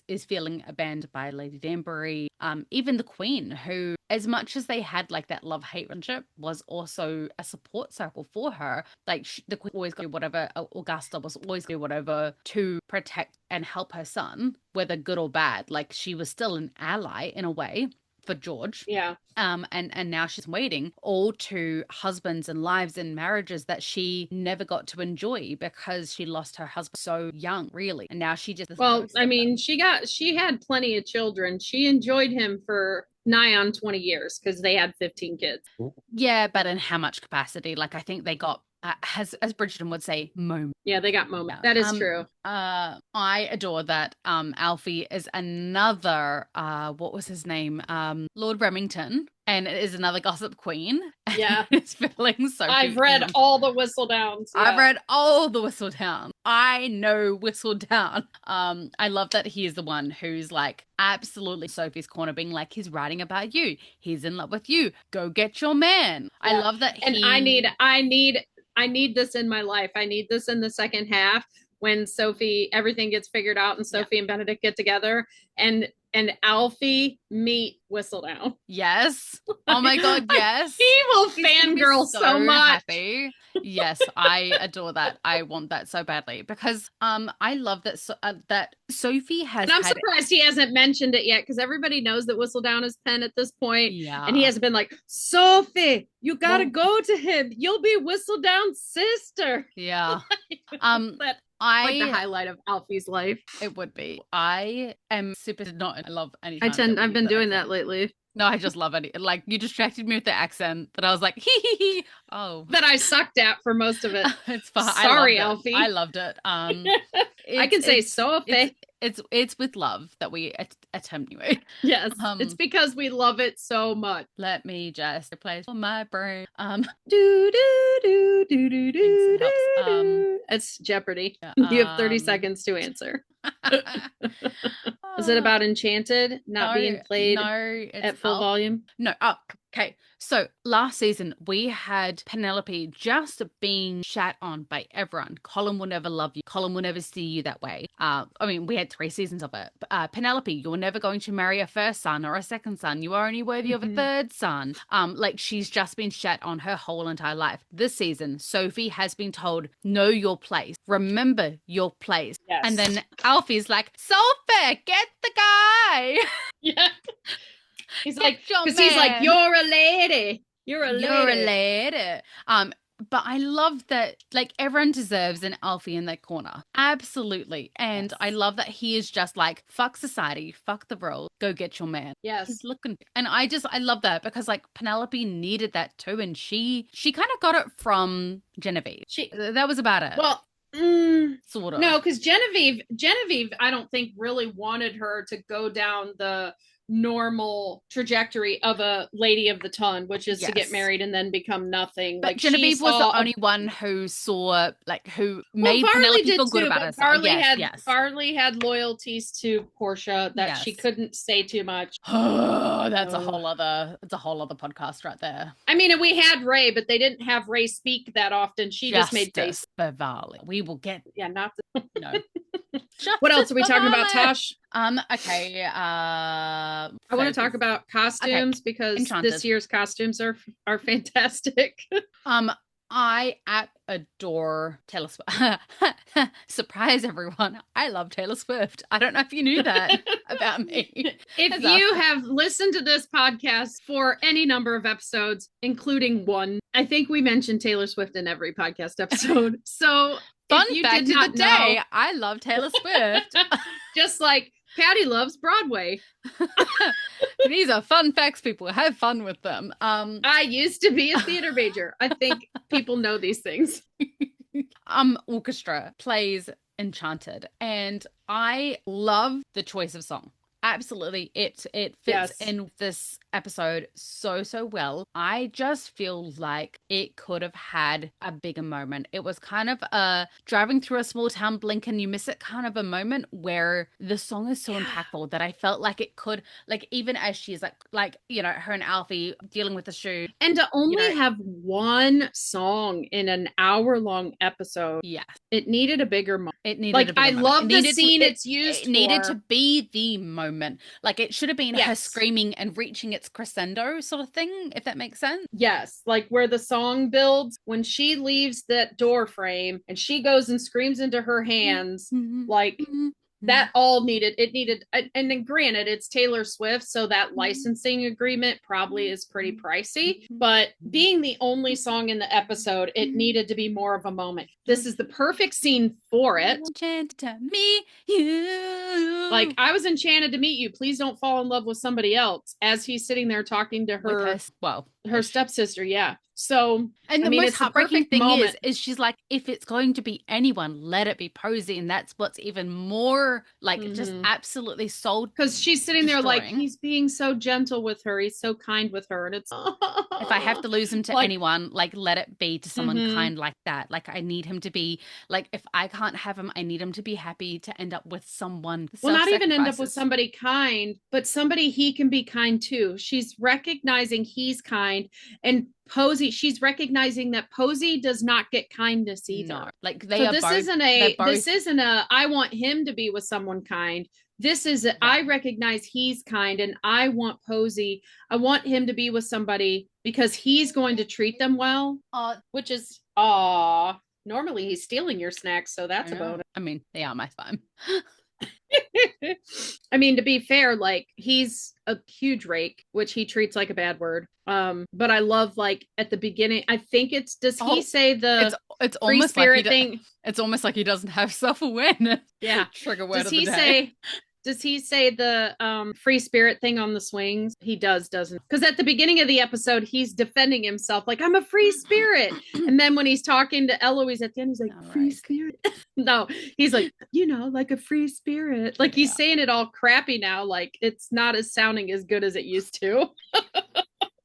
is feeling abandoned by Lady Danbury. Even the Queen, who as much as they had like that love-hate relationship, was also a support circle for her. Like the Queen always do whatever, Augusta was always do whatever to protect and help her son, whether good or bad. Like she was still an ally in a way for George. Yeah. And now she's waiting all to husbands and lives and marriages that she never got to enjoy because she lost her husband so young, really. And now she just I mean, she had plenty of children. She enjoyed him for nigh on 20 years because they had 15 kids. Yeah, but in how much capacity? Like I think they got as Bridgerton would say, moment. Yeah, they got moment. That is true. I adore that. Alfie is another what was his name? Lord Remington. And it is another gossip queen. Yeah. It's feeling so I've read all the Whistledowns. Yeah. I've read all the Whistledown. I know Whistledown. I love that he is the one who's like absolutely Sophie's corner, being like, he's writing about you. He's in love with you. Go get your man. Yeah. I love that. And I need this in my life. I need this in the second half when everything gets figured out and Sophie and Benedict get together and Alfie meet Whistledown. Yes. Oh my God, yes. He will fangirl so much. Happy. Yes, I adore that. I want that so badly because I love that that Sophie has. And I'm surprised he hasn't mentioned it yet because everybody knows that Whistledown is Penn at this point. Yeah. And he hasn't been like, Sophie, you gotta go to him. You'll be Whistledown's sister. Yeah. Like the highlight of Alfie's life. It would be. I am super I love anything. I've been doing that lately. No, I just love it. Like you distracted me with the accent that I was like, hee hee hee. Oh. That I sucked at for most of it. It's fine. Sorry, Alfie. I loved it. I can say Sophie. It's with love that we attempt anyway. Yes, it's because we love it so much. Let me just replace for my brain. Do do do do do do. It's Jeopardy. Yeah, you have 30 seconds to answer. Is it about Enchanted not being played at full volume? No. Oh, okay. So last season we had Penelope just being shat on by everyone. Colin will never love you. Colin will never see you that way. I mean, we had 3 seasons of it. Penelope, you're never going to marry a first son or a second son. You are only worthy of a third son. Like she's just been shat on her whole entire life. This season, Sophie has been told, know your place. Remember your place. Yes. And then Alfie's like, Sophie, get the guy. Yeah. He's like, because he's like, you're a lady. You're a lady. But I love that, like, everyone deserves an Alfie in their corner. Absolutely. And yes. I love that he is just like, fuck society, fuck the world, go get your man. Yes. He's looking. And I love that because, like, Penelope needed that too. And she kind of got it from Genevieve. That was about it. Well, sort of. No, because Genevieve, I don't think really wanted her to go down the normal trajectory of a lady of the ton, which is to get married and then become nothing. But like Genevieve was the only one who saw, like, who made Penelope feel good about herself. Farley had loyalties to Portia that she couldn't say too much. Oh, that's a whole other podcast right there. I mean, and we had Ray, but they didn't have Ray speak that often. She just made face. Beverly. We will get. Yeah, not no. What else are we talking about, Tosh? Okay. I want to talk about costumes because Enchanted. This year's costumes are fantastic. I adore Taylor Swift. Surprise, everyone. I love Taylor Swift. I don't know if you knew that about me. If you have listened to this podcast for any number of episodes, including one, I think we mentioned Taylor Swift in every podcast episode. So fun fact of the day, I love Taylor Swift. Just like Patty loves Broadway. These are fun facts, people. Have fun with them. I used to be a theater major. I think people know these things. Orchestra plays Enchanted, and I love the choice of song. Absolutely. It fits in this episode so well. I just feel like it could have had a bigger moment. It was kind of a driving through a small town, blink and you miss it kind of a moment where the song is so impactful that I felt like it could, like, even as she's like, you know, her and Alfie dealing with the shoe. And to only have one song in an hour-long episode. Yeah. It needed a bigger moment. It needed a bigger moment. I love the scene it's used for. It needed to be the moment. Like, it should have been her screaming and reaching its crescendo sort of thing, if that makes sense. Yes, like where the song builds when she leaves that door frame and she goes and screams into her hands, like that all needed, and then granted, it's Taylor Swift, so that licensing agreement probably is pretty pricey, but being the only song in the episode, it needed to be more of a moment. This is the perfect scene for it. Enchanted to meet you. Like, I was enchanted to meet you. Please don't fall in love with somebody else, as he's sitting there talking to her, her stepsister. Yeah. So, and the most heartbreaking thing is she's like, if it's going to be anyone, let it be Posey. And that's what's even more like just absolutely soul. Because she's sitting there like, he's being so gentle with her. He's so kind with her. And it's, if I have to lose him to anyone, like, let it be to someone kind like that. Like, I need him to be like, if I can't have him, I need him to be happy to end up with someone. Well, not even end up with somebody kind, but somebody he can be kind to. She's recognizing he's kind, and Posey, she's recognizing that Posey does not get kindness either. No, like this isn't a I want him to be with someone kind. This is I recognize he's kind, and I want Posey. I want him to be with somebody because he's going to treat them well. Which is normally he's stealing your snacks, so that's a bonus. I mean, they are my fun. I mean, to be fair, like, he's a huge rake, which he treats like a bad word. But I love, like, at the beginning, I think he say the it's free almost spirit like thing? It's almost like he doesn't have self-awareness. Yeah. Trigger word of the day. Does he say the free spirit thing on the swings? He doesn't? Because at the beginning of the episode, he's defending himself like, I'm a free spirit. And then when he's talking to Eloise at the end, he's like, free spirit? No, he's like, like a free spirit. Like, he's saying it all crappy now. Like, it's not as sounding as good as it used to.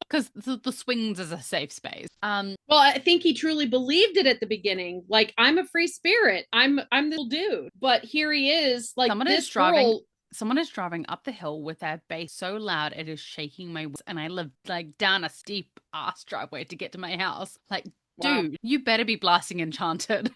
Because the swings is a safe space. Well, I think he truly believed it at the beginning. Like, I'm a free spirit. I'm the little dude. But here he is, like, someone is driving up the hill with their bass so loud it is shaking my wheels, and I live like down a steep ass driveway to get to my house. Like, dude, you better be blasting Enchanted.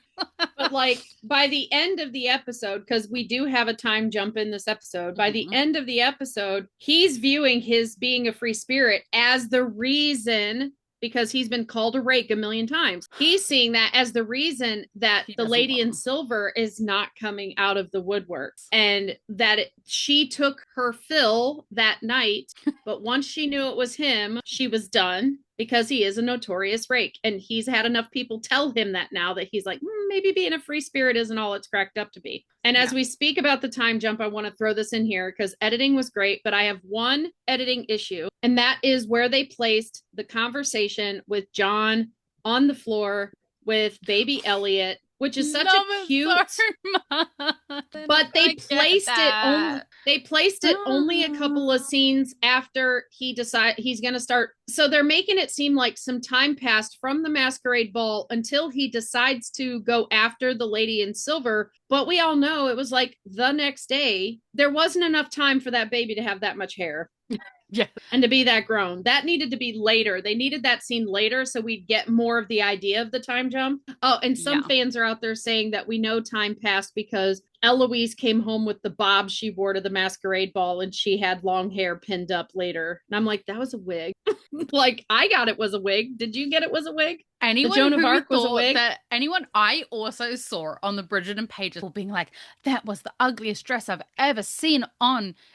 But like, by the end of the episode, because we do have a time jump in this episode, by the end of the episode, he's viewing his being a free spirit as the reason, because he's been called a rake a million times. He's seeing that as the reason that the lady in silver is not coming out of the woodwork, and that she took her fill that night. But once she knew it was him, she was done, because he is a notorious rake, and he's had enough people tell him that now that he's like, maybe being a free spirit isn't all it's cracked up to be. And as we speak about the time jump, I want to throw this in here because editing was great, but I have one editing issue, and that is where they placed the conversation with John on the floor with baby Elliot, which is such a cute, but they placed it only a couple of scenes after he decided he's going to start. So they're making it seem like some time passed from the masquerade ball until he decides to go after the lady in silver. But we all know it was like the next day. There wasn't enough time for that baby to have that much hair. Yeah. And to be that grown. That needed to be later. They needed that scene later so we'd get more of the idea of the time jump. Oh, and some fans are out there saying that we know time passed because Eloise came home with the bob she wore to the masquerade ball, and she had long hair pinned up later. And I'm like, that was a wig. Like, I got it was a wig. Did you get it was a wig? Anyone Joan of Arc was a wig? I also saw on the Bridgerton pages being like, that was the ugliest dress I've ever seen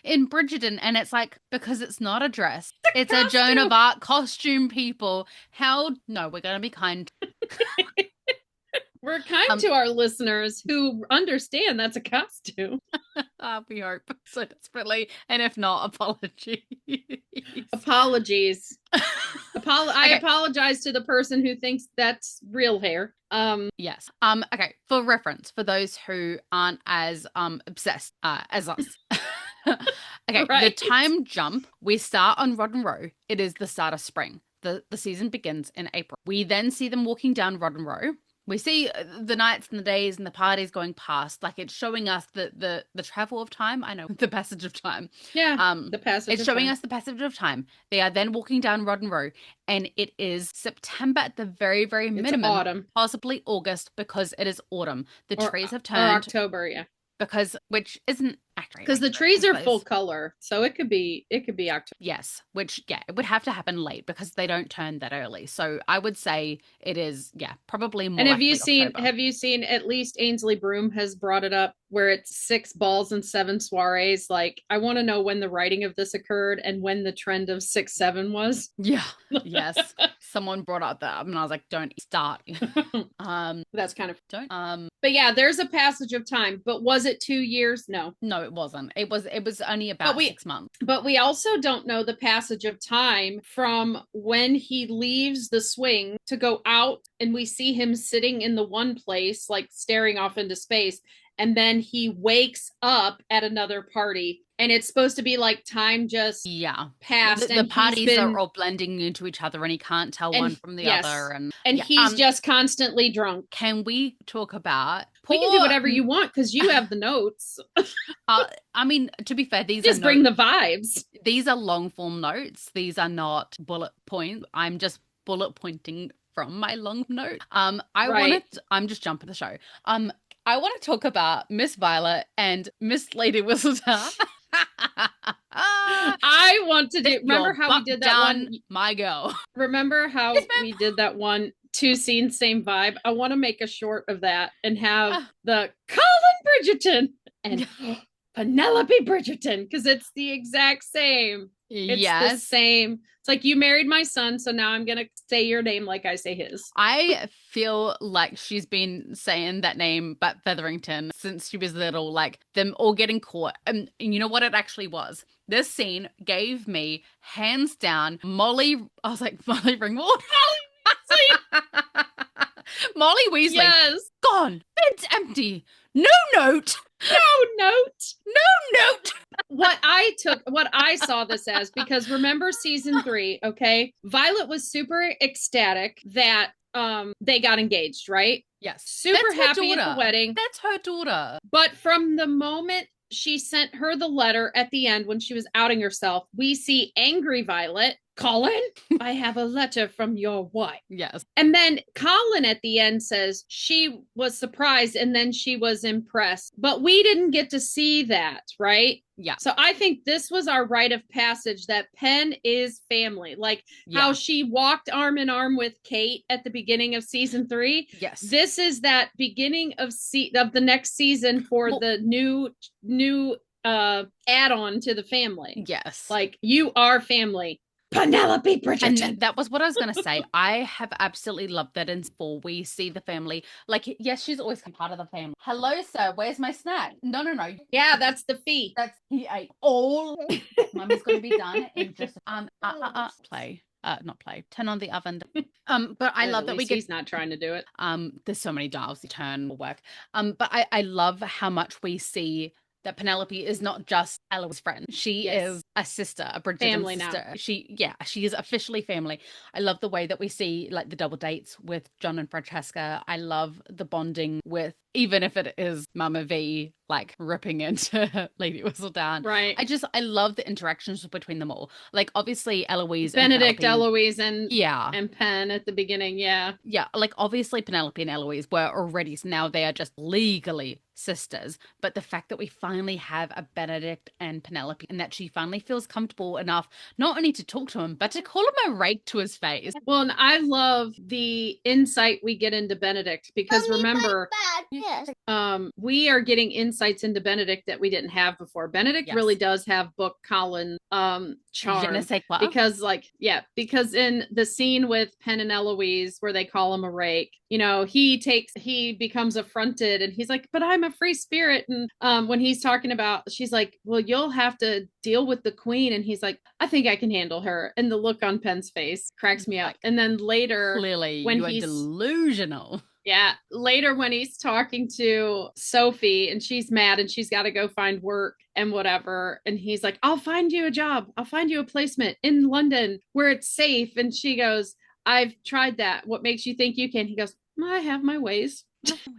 in Bridgerton. And it's like, because it's not a dress. It's a Joan of Arc costume, people. No, we're going to be kind. We're kind to our listeners who understand that's a costume. We hope so desperately. And if not, apologies. Apologies. I apologize to the person who thinks that's real hair. Yes. Okay. For reference, for those who aren't as obsessed as us. Okay, the time jump. We start on Rodden Row. It is the start of spring. The season begins in April. We then see them walking down Rodden Row. We see the nights and the days and the parties going past. Like, it's showing us the travel of time. I know, the passage of time. Yeah, the passage It's of showing time. us the passage of time. They are then walking down Rodden Row, and it is September at the very, very minimum. It's autumn. Possibly August, because it is autumn. The trees have turned. Or October, yeah. Which isn't accurate. Because the trees are full color, so it could be October. Yes, which, yeah, it would have to happen late because they don't turn that early. So I would say it is, yeah, probably more. And have you seen at least Ainsley Broom has brought it up where it's 6 balls and 7 soirees? Like, I want to know when the writing of this occurred and when the trend of 6-7 was. Yeah. Yes. Someone brought up that and I was like, don't start. That's kind of don't. But yeah, there's a passage of time. But was it 2 years? No. No, it wasn't. It was only about 6 months. But we also don't know the passage of time from when he leaves the swing to go out and we see him sitting in the one place, like staring off into space. And then he wakes up at another party. And it's supposed to be like time just passed. The parties are all blending into each other and he can't tell one from the other. And he's just constantly drunk. Can we talk about... We can do whatever you want because you have the notes. I mean, to be fair, these just bring the vibes. These are long form notes. These are not bullet points. I'm just bullet pointing from my long note. I'm just jumping the show. I want to talk about Miss Violet and Miss Lady Whistledown. I want to do. Remember how we did that one, my girl? Remember how we did that one 2 scenes, same vibe? I want to make a short of that and have the Colin Bridgerton and Penelope Bridgerton because it's the exact same. It's the same. It's like, you married my son, so now I'm gonna say your name like I say his. I feel like she's been saying that name, but Featherington, since she was little, like them all getting caught. And you know what it actually was? This scene gave me, hands down, Molly. I was like, Molly Ringwald. Molly Weasley. Yes. Gone. Bed's empty. No note. No note. No note. What I saw this as, because remember season 3, okay? Violet was super ecstatic that they got engaged, right? Yes. Super happy at the wedding. That's her daughter. But from the moment she sent her the letter at the end when she was outing herself, we see angry Violet. Colin, I have a letter from your wife. Yes. And then Colin at the end says she was surprised and then she was impressed. But we didn't get to see that, right? Yeah. So I think this was our rite of passage that Penn is family. Like how she walked arm in arm with Kate at the beginning of season 3. Yes. This is that beginning of the next season for the new add-on to the family. Yes. Like, you are family. Penelope Bridgerton. And that was what I was going to say. I have absolutely loved that in 4 we see the family. Like, yes, she's always part of the family. Hello, sir. Where's my snack? No. Yeah, that's the fee. He ate all. Mummy's going to be done in just play. Not play. Turn on the oven. But I love that he's not trying to do it. There's so many dials to turn will work. But I love how much we see that Penelope is not just Ella's friend. She is a sister, a Bridgerton family sister. Now. She is officially family. I love the way that we see like the double dates with John and Francesca. I love the bonding with, even if it is Mama V like ripping into Lady Whistledown. Right. I love the interactions between them all. Like obviously Eloise Benedict, and Eloise and Penn at the beginning. Yeah. Yeah. Like obviously Penelope and Eloise were already, so now they are just legally sisters. But the fact that we finally have a Benedict and Penelope and that she finally feels comfortable enough not only to talk to him, but to call him a rake to his face. Well, and I love the insight we get into Benedict because remember, we are getting insights into Benedict that we didn't have before. Benedict really does have book Colin charm because in the scene with Penn and Eloise where they call him a rake, you know, he becomes affronted and he's like, but I'm a free spirit. And when he's talking about, she's like, well, you'll have to deal with the queen. And he's like, I think I can handle her. And the look on Penn's face cracks me up. And then later, clearly when you are delusional. Yeah. Later, when he's talking to Sophie and she's mad and she's got to go find work and whatever. And he's like, I'll find you a job. I'll find you a placement in London where it's safe. And she goes, I've tried that. What makes you think you can? He goes, I have my ways.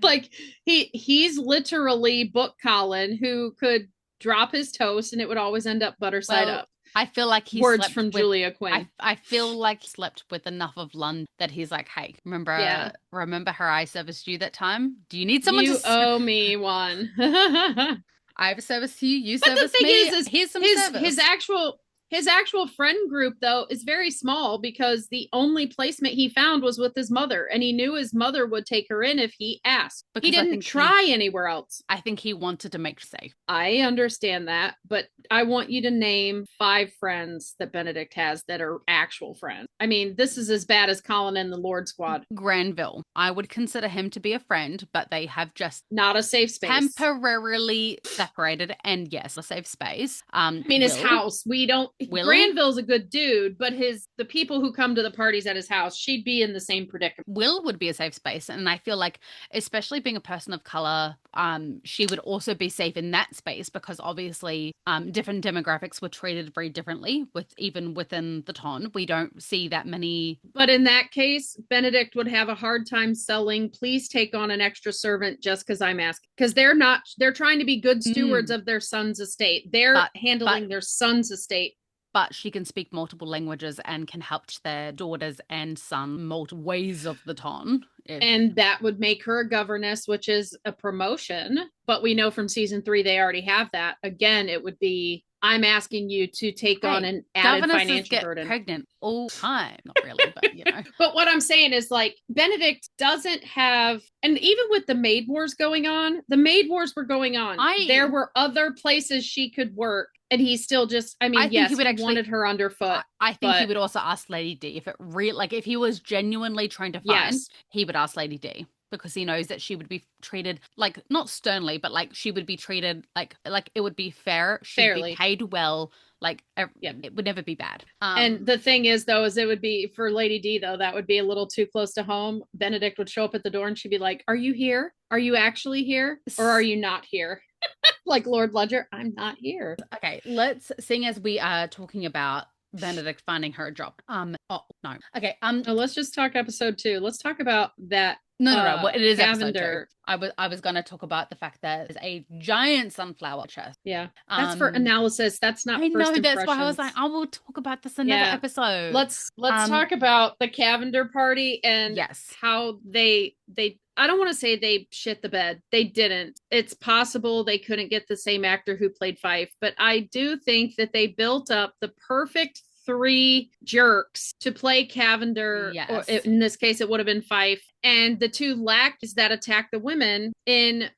Like he's literally Book Colin, who could drop his toast and it would always end up butter side up. I feel like he words from Julia Quinn. I feel like he slept with enough of London that he's like, hey, remember how I serviced you that time? Do you need someone you owe me one? I have a service to you. You service me. Is here's some service. His actual friend group, though, is very small because the only placement he found was with his mother, and he knew his mother would take her in if he asked. Because he didn't try anywhere else. I think he wanted to make her safe. I understand that, but I want you to name 5 friends that Benedict has that are actual friends. I mean, this is as bad as Colin and the Lord Squad. Granville. I would consider him to be a friend, but they have just not a safe space. Temporarily separated, and yes, a safe space. I mean, his house. We don't. Granville's a good dude, but the people who come to the parties at his house, she'd be in the same predicament. Will would be a safe space, and I feel like, especially being a person of color, she would also be safe in that space because obviously different demographics were treated very differently even within the ton. We don't see that many. But in that case, Benedict would have a hard time selling, please take on an extra servant just because I'm asking. Because they're trying to be good stewards of their son's estate. They're handling their son's estate. But she can speak multiple languages and can help their daughters and son multiple ways of the ton. And that would make her a governess, which is a promotion. But we know from season 3 they already have that. Again, it would be, I'm asking you to take on an added financial burden. Pregnant all the time. Not really, but you know. But what I'm saying is, like, Benedict doesn't have, and even with the maid wars going on, the maid wars were going on. There were other places she could work. And he still just, I mean, yes, he wanted her underfoot. I think he would also ask Lady D if if he was genuinely trying to find, he would ask Lady D because he knows that she would be treated like, not sternly, but like she would be treated like it would be fairly, be paid well. Like, it would never be bad. And the thing is, though, is it would be for Lady D, though, that would be a little too close to home. Benedict would show up at the door and she'd be like, are you here? Are you actually here? Or are you not here? Like Lord Ledger, I'm not here. Okay, let's, seeing as we are talking about Benedict finding her a job. Okay. Let's just talk episode 2. Let's talk about that. No. Well, it is Cavender. Episode 2. I was going to talk about the fact that there's a giant sunflower chest. Yeah, that's for analysis. That's not. I know. That's why I was like, I will talk about this another episode. Let's talk about the Cavender party and how they. I don't want to say they shit the bed. They didn't. It's possible they couldn't get the same actor who played Fife, but I do think that they built up the perfect 3 jerks to play Cavender. Yes. Or in this case, it would have been Fife. And the 2 lackeys that attack the women in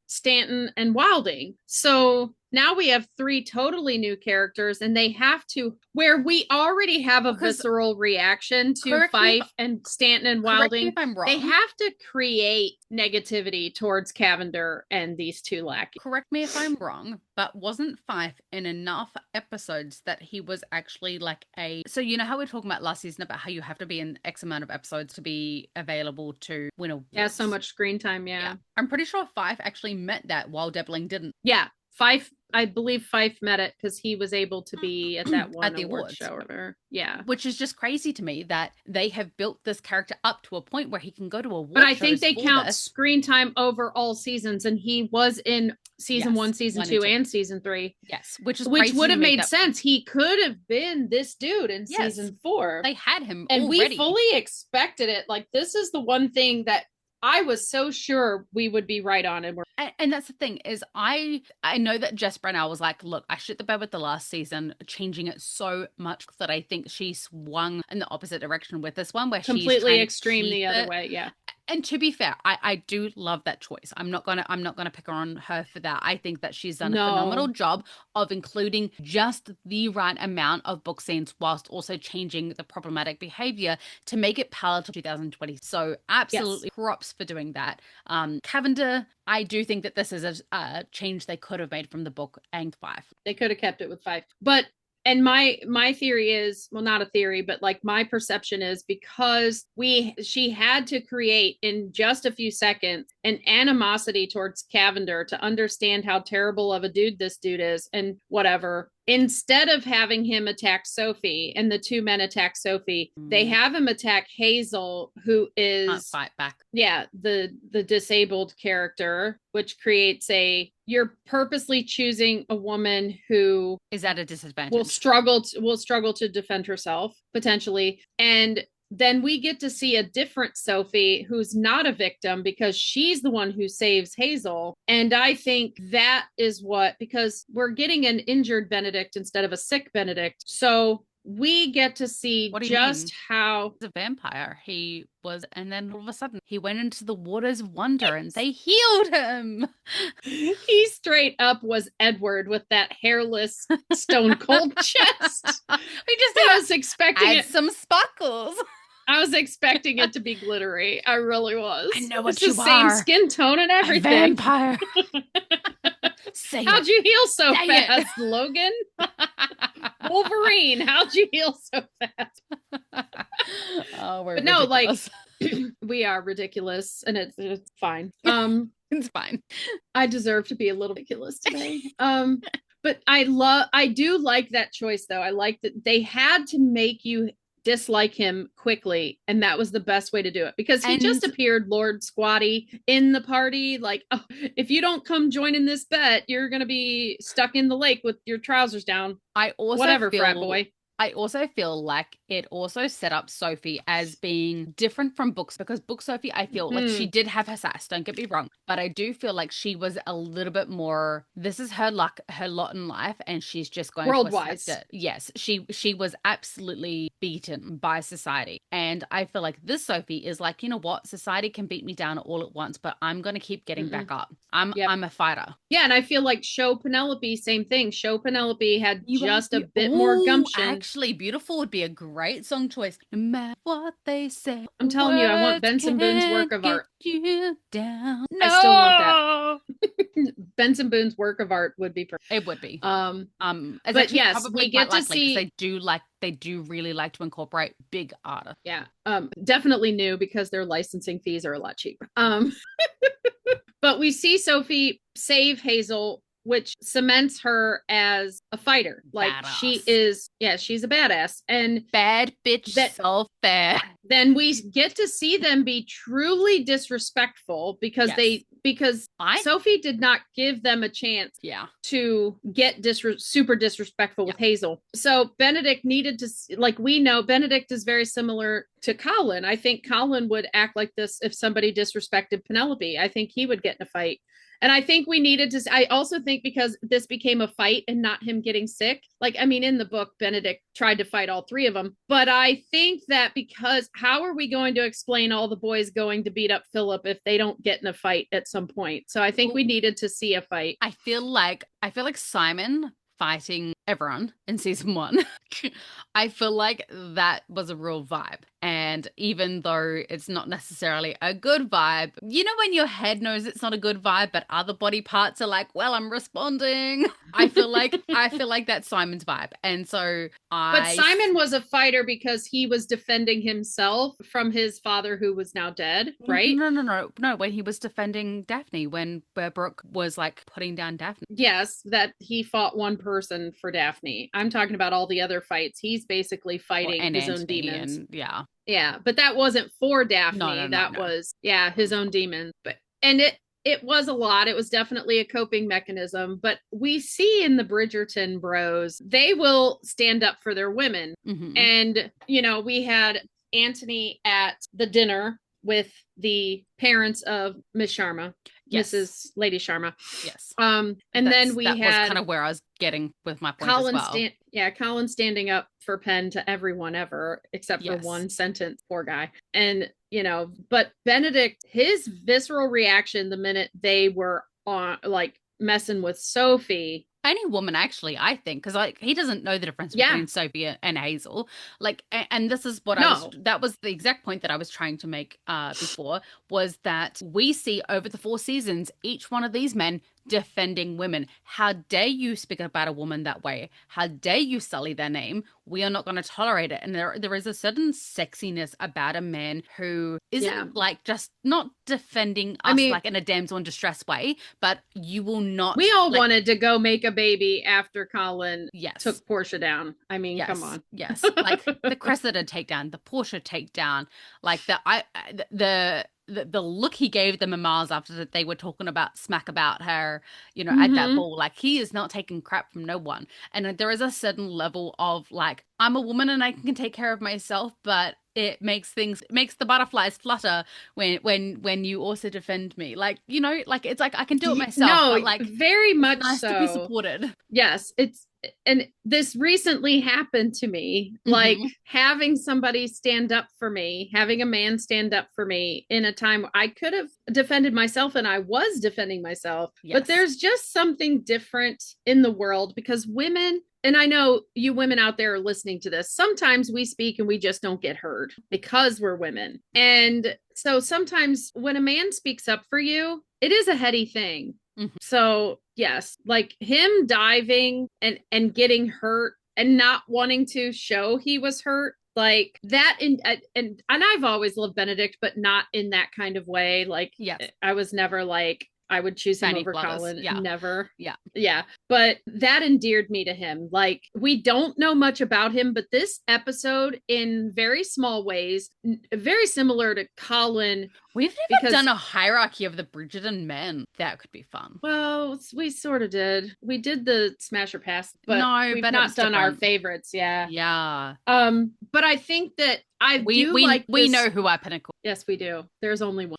Stanton and Wilding. So now we have 3 totally new characters, and they have to, where we already have a visceral reaction to Fife and Stanton and Wilding, they have to create negativity towards Cavender and these 2 lackeys. Correct me if I'm wrong, but wasn't Fife in enough episodes that he was actually like so you know how we were talking about last season about how you have to be in X amount of episodes to be available to win awards? Yeah, so much screen time, yeah. I'm pretty sure Fife actually met that while Debbling didn't. Yeah. Fife, I believe Fife met it because he was able to be at that one at the award show. Yeah. Which is just crazy to me that they have built this character up to a point where he can go to award shows. But I think they count screen time over all seasons, and he was in season 1, season 2, and season 3. Yes. Which would have made sense. He could have been this dude in season 4. They had him and already. We fully expected it. Like, this is the one thing that I was so sure we would be right on. And that's the thing is I know that Jess Brennell was like, look, I shit the bed with the last season, changing it so much that I think she swung in the opposite direction with this one, where completely she's extreme the other way. Yeah. And to be fair, I do love that choice. I'm not gonna pick on her for that. I think that she's done a phenomenal job of including just the right amount of book scenes whilst also changing the problematic behavior to make it palatable 2020. So absolutely props for doing that. Cavender, I do think that this is a change they could have made from the book and Fife. They could have kept it with Fife. But And my theory is, well, not a theory, but like my perception is because she had to create in just a few seconds an animosity towards Cavender to understand how terrible of a dude this dude is and whatever. Instead of having him attack Sophie and the two men attack Sophie, they have him attack Hazel, who is can't fight back. Yeah, the disabled character, which creates you're purposely choosing a woman who is at a disadvantage, will struggle to defend herself potentially, and then we get to see a different Sophie who's not a victim because she's the one who saves Hazel. And I think that is because we're getting an injured Benedict instead of a sick Benedict. So we get to see just how he's a vampire he was, and then all of a sudden he went into the waters of wonder and they healed him. He straight up was Edward with that hairless stone cold chest. I was expecting some sparkles. I was expecting it to be glittery. I really was. I know what it's the same skin tone and everything. A vampire. How'd you heal so fast, Logan? Wolverine, how'd you heal so fast? Oh, we're ridiculous. We are ridiculous, and it's fine. It's fine. I deserve to be a little ridiculous today. But I do like that choice, though. I like that they had to make you dislike him quickly, and that was the best way to do it because he just appeared Lord Squatty in the party, like, oh, if you don't come join in this bet, you're gonna be stuck in the lake with your trousers down. Frat boy. I also feel like it also set up Sophie as being different from Books, because Book Sophie, I feel like she did have her sass, don't get me wrong, but I do feel like she was a little bit more, this is her luck, her lot in life, and she's just going to accept it. Yes, she was absolutely beaten by society, and I feel like this Sophie is like, you know what, society can beat me down all at once, but I'm going to keep getting back up. I'm a fighter. Yeah, and I feel like Show Penelope, same thing. Show Penelope had just a bit more gumption. Actually, Beautiful would be a great song choice. No matter what they say, I'm telling you, I want Benson Boone's work of art. You down. No! I still want that. Benson Boone's work of art would be perfect. It would be. But yes, we get to see they do really like to incorporate big art. Yeah. Definitely new because their licensing fees are a lot cheaper. But we see Sophie save Hazel, which cements her as a fighter. Like badass. She's a badass and bad bitch self-bad. Then we get to see them be truly disrespectful because Sophie did not give them a chance to get super disrespectful with Hazel. So Benedict needed to, like, we know Benedict is very similar to Colin. I think Colin would act like this if somebody disrespected Penelope. I think he would get in a fight. And I think we needed to, I also think because this became a fight and not him getting sick. Like, I mean, in the book, Benedict tried to fight all three of them. But I think that because how are we going to explain all the boys going to beat up Philip if they don't get in a fight at some point? So I think we needed to see a fight. I feel like Simon fighting everyone in season 1. I feel like that was a real vibe. And even though it's not necessarily a good vibe, you know, when your head knows it's not a good vibe, but other body parts are like, well, I'm responding. I feel like that's Simon's vibe. And so But Simon was a fighter because he was defending himself from his father who was now dead, right? No, when he was defending Daphne, when Brooke was like putting down Daphne. Yes, that he fought one person for Daphne. I'm talking about all the other fights. He's basically fighting his own demons. Yeah, but that wasn't for Daphne. That was his own demons. And it was a lot. It was definitely a coping mechanism. But we see in the Bridgerton bros, they will stand up for their women. Mm-hmm. And, you know, we had Anthony at the dinner with the parents of Miss Sharma. Yes. Mrs. Lady Sharma. Yes. And then we had... That was kind of where I was getting with my point as well. Colin standing up for Penn to everyone ever, except for one sentence. Poor guy. And, you know, but Benedict, his visceral reaction the minute they were on, like, messing with Sophie... Any woman, actually, I think, because like he doesn't know the difference between Sophie and Hazel. Like, and this is what that was the exact point that I was trying to make before, was that we see over the 4 seasons, each one of these men defending women. How dare you speak about a woman that way? How dare you sully their name? We are not going to tolerate it. And there is a certain sexiness about a man who isn't like just not defending us like in a damsel in distress way, but you will not. We all wanted to go make a baby after Colin took Portia down. I mean, come on. Yes. Like the Cressida takedown, the Portia takedown, like the look he gave the mamas after that they were talking about smack about her, you know, at that ball, like he is not taking crap from no one. And there is a certain level of like, I'm a woman and I can take care of myself, but it makes the butterflies flutter when you also defend me. Like, you know, like it's like I can do it myself. No, but like very much nice so. to be supported. Yes, and this recently happened to me, like having somebody stand up for me, having a man stand up for me in a time I could have defended myself and I was defending myself. But there's just something different in the world because women, and I know you women out there are listening to this, sometimes we speak and we just don't get heard because we're women. And so sometimes when a man speaks up for you, it is a heady thing. So yes, like him diving and getting hurt and not wanting to show he was hurt, like that. And I've always loved Benedict, but not in that kind of way. Like, I was never like, I would choose him over Colin. Never. Yeah. But that endeared me to him. Like, we don't know much about him, but this episode, in very small ways, very similar to Colin. We've never done a hierarchy of the Bridgerton men. That could be fun. Well, we sort of did. We did the Smasher Pass, but we've not done our favorites. Yeah. But I think that we know who our pinnacle. Yes, we do. There's only one.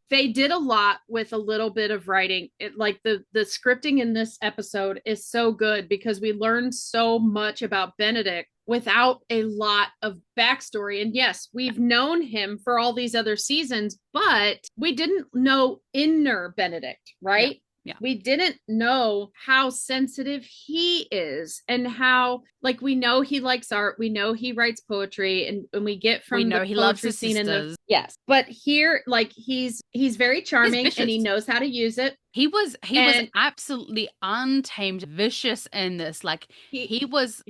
They did a lot with a little bit of writing. Like the scripting in this episode is so good because we learned so much about Benedict without a lot of backstory. And yes, we've known him for all these other seasons, but we didn't know inner Benedict, right? Yeah. We didn't know how sensitive he is and how, like, we know he likes art. We know he writes poetry and we get from he loves his scene sisters. Yes. But here, like, he's very charming and he knows how to use it. He was absolutely untamed, vicious in this. Like he was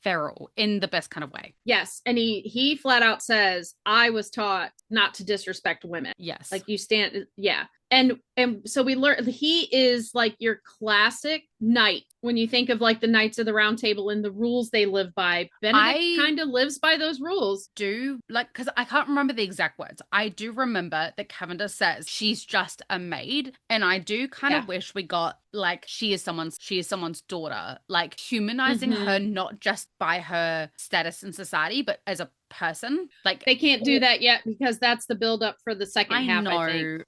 feral in the best kind of way. Yes. And he flat out says, I was taught not to disrespect women. Yes. Like you stand. Yeah. And so we learned he is like your classic knight. When you think of like the Knights of the Round Table and the rules they live by, Benedict kind of lives by those rules. Because I can't remember the exact words. I do remember that Cavendish says she's just a maid, and I do kind of wish we got like she is someone's daughter, like humanizing her not just by her status in society, but as a person. Like they can't do that yet because that's the build up for the second half.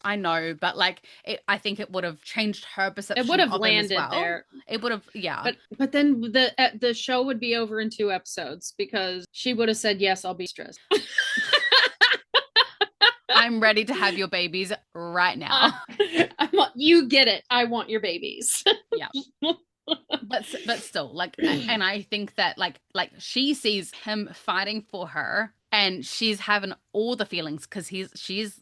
I know, but like I think it would have changed her perception. It would have of landed him as well. there. It would have, But then the show would be over in 2 episodes because she would have said yes, I'll be stressed. I'm ready to have your babies right now. You get it. I want your babies. Yeah. But still, like, and I think that like she sees him fighting for her and she's having all the feelings because she's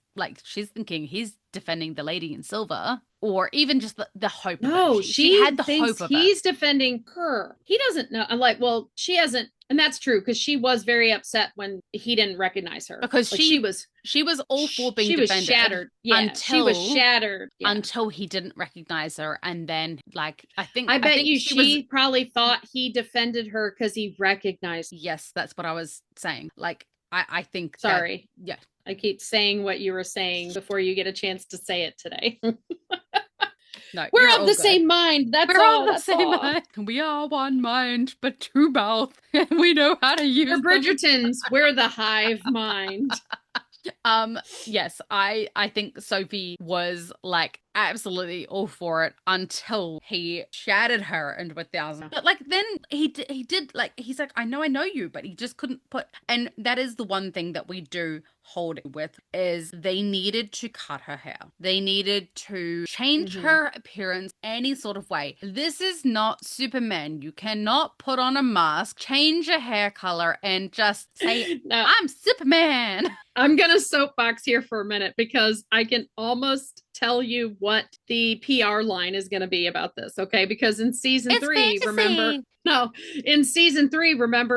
thinking he's defending the lady in silver, or even just the hope. No, she had the hope of he's defending her. He doesn't know. I'm like, well, she hasn't. And that's true because she was very upset when he didn't recognize her because like, she was all for being defended. Was shattered. Yeah, she was shattered until he didn't recognize her, and then like I bet she probably thought he defended her because he recognized. Yes, that's what I was saying. Like I think. Sorry. Yeah, I keep saying what you were saying before you get a chance to say it today. No, we're of the same mind. That's all. We're of the same mind. We are one mind, but two mouth. We know how to use We're Bridgertons. We're the hive mind. Yes, I think Sophie was like absolutely all for it until he shattered her into 1,000. But like then he did like he's like I know you, but he just couldn't put. And that is the one thing that we do hold with is they needed to cut her hair. They needed to change her appearance any sort of way. This is not Superman. You cannot put on a mask, change your hair color, and just say I'm Superman. I'm gonna soapbox here for a minute because I can almost tell you what the PR line is going to be about this, okay? Because in season 3, remember,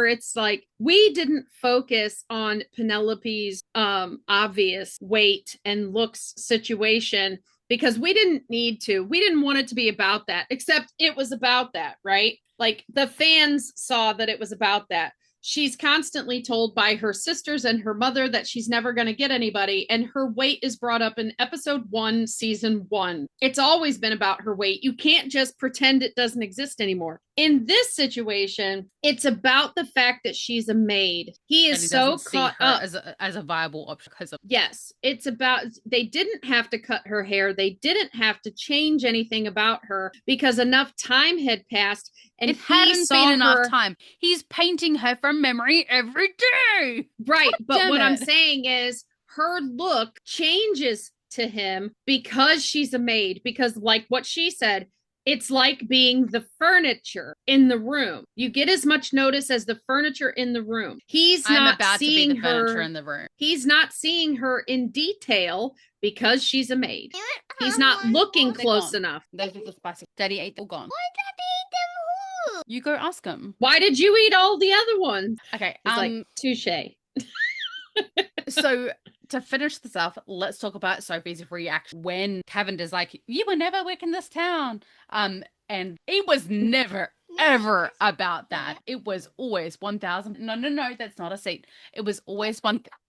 it's like we didn't focus on Penelope's obvious weight and looks situation because we didn't need to. We didn't want it to be about that, except it was about that, right? Like the fans saw that it was about that. She's constantly told by her sisters and her mother that she's never going to get anybody. And her weight is brought up in episode 1, season 1. It's always been about her weight. You can't just pretend it doesn't exist anymore. In this situation, it's about the fact that she's a maid. He is so caught up as a viable option. Yes, it's about, they didn't have to cut her hair. They didn't have to change anything about her because enough time had passed. And it hadn't been enough time. He's painting her from memory every day. Right. But what I'm saying is her look changes to him because she's a maid. Because like what she said, it's like being the furniture in the room. You get as much notice as the furniture in the room. He's not seeing her in the room. He's not seeing her in detail because she's a maid. He's not looking close enough. Those are the spicy. Daddy ate them gone. Why did Daddy eat them all? You go ask him. Why did you eat all the other ones? Okay. It's like, touche. So to finish this off, let's talk about Sophie's reaction when Cavendish is like, you will never work in this town. And it was never, ever about that. It was always 1,000. No, that's not a seat. It was always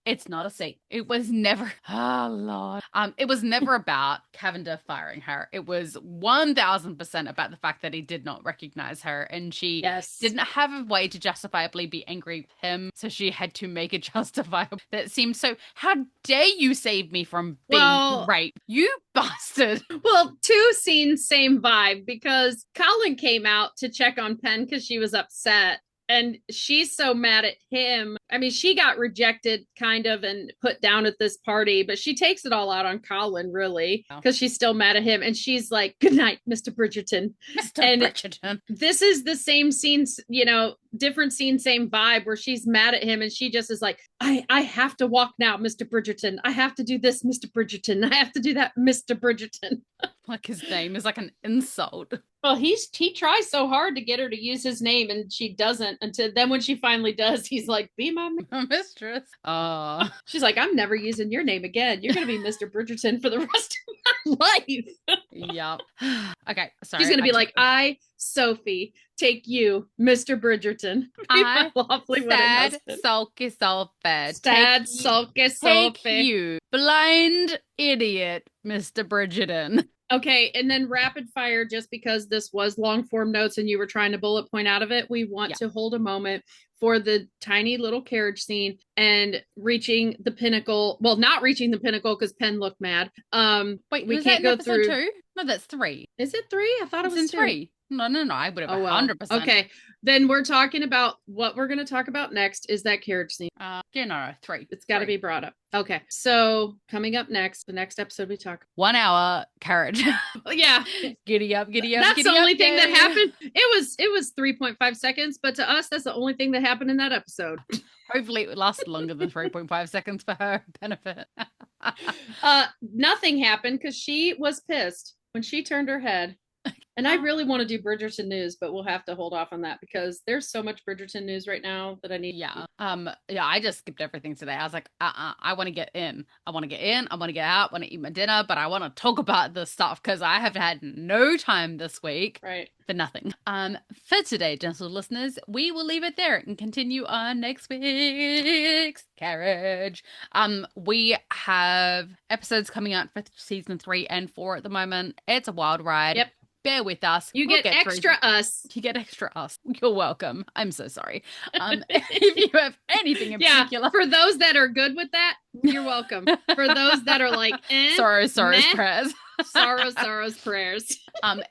it's not a seat. It was never, oh Lord. It was never about Cavendish firing her. It was 1,000% about the fact that he did not recognize her and she didn't have a way to justifiably be angry with him. So she had to make it justifiable. That seemed so, how dare you save me from being raped? You bastard. Well, 2 scenes, same vibe, because Colin came out to check on Penn because she was upset. And she's so mad at him. I mean, she got rejected kind of and put down at this party, but she takes it all out on Colin, really, because she's still mad at him. And she's like, good night, Mr. Bridgerton. Bridgerton. This is the same scene, different scene, same vibe, where she's mad at him and she just is like, I have to walk now, Mr. Bridgerton. I have to do this, Mr. Bridgerton. I have to do that, Mr. Bridgerton. Like his name is like an insult. Well, he tries so hard to get her to use his name and she doesn't until then when she finally does, he's like, be my mistress. She's like, I'm never using your name again. You're going to be Mr. Bridgerton for the rest of my life. Yep. Okay. Sorry. She's going to be like, Sophie, take you, Mr. Bridgerton. I sad, sulky, Sophie. Sad, sulky, Sophie. Take you, blind idiot, Mr. Bridgerton. Okay, and then rapid fire, just because this was long form notes and you were trying to bullet point out of it, we want to hold a moment for the tiny little carriage scene and reaching the pinnacle. Well, not reaching the pinnacle because Penn looked mad. Wait, we can't go through 2? No, that's 3. Is it 3? I thought it was in 3. No, I would have 100%. Okay, then we're talking about what we're going to talk about next is that carriage scene. 3. It's got to be brought up. Okay, so coming up next, the next episode we talk 1 hour carriage. Yeah, giddy up. That's the only thing that happened. It was 3.5 seconds, but to us, that's the only thing that happened in that episode. Hopefully, it lasted longer than 3.5 seconds for her benefit. Nothing happened because she was pissed when she turned her head. And I really want to do Bridgerton news, but we'll have to hold off on that because there's so much Bridgerton news right now that I need. Yeah. I just skipped everything today. I was like, I want to get in. I want to get in. I want to get out. I want to eat my dinner, but I want to talk about this stuff because I have had no time this week. Right. For nothing. For today, gentle listeners, we will leave it there and continue on next week's carriage. We have episodes coming out for season 3 and 4 at the moment. It's a wild ride. Yep. Bear with us. You get extra us. You get extra us. You're welcome. I'm so sorry. If you have anything in particular. For those that are good with that, you're welcome. For those that are like, sorrows, prayers. Sorrows, prayers.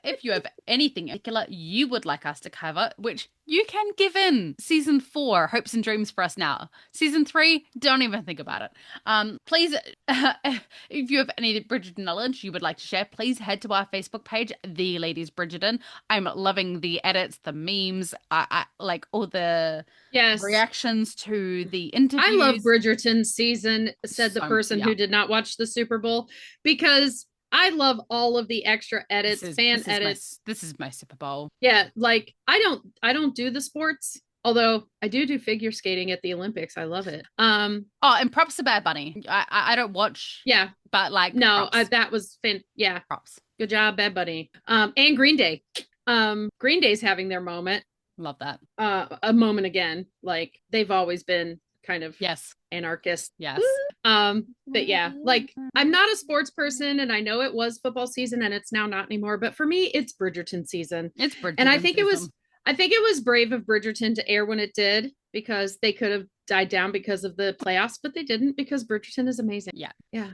If you have anything in particular you would like us to cover, which you can give in season 4, hopes and dreams for us now. Season 3, don't even think about it. Please, if you have any Bridgerton knowledge you would like to share, please head to our Facebook page, The Ladies Bridgerton. I'm loving the edits, the memes, I like all the reactions to the interviews. I love Bridgerton season, said the person who did not watch the Super Bowl, because I love all of the extra edits, fan edits. This is my Super Bowl. Yeah, like I don't do the sports. Although I do figure skating at the Olympics. I love it. Oh, and props to Bad Bunny. I don't watch. Yeah. But like no, that was yeah. Props. Good job, Bad Bunny. And Green Day. Green Day's having their moment. Love that. A moment again. Like they've always been kind of anarchist. Yes. But yeah, like I'm not a sports person, and I know it was football season and it's now not anymore, but for me it's Bridgerton season. It's Bridgerton. And I think it was brave of Bridgerton to air when it did, because they could have died down because of the playoffs, but they didn't, because Bridgerton is amazing. Yeah. Yeah.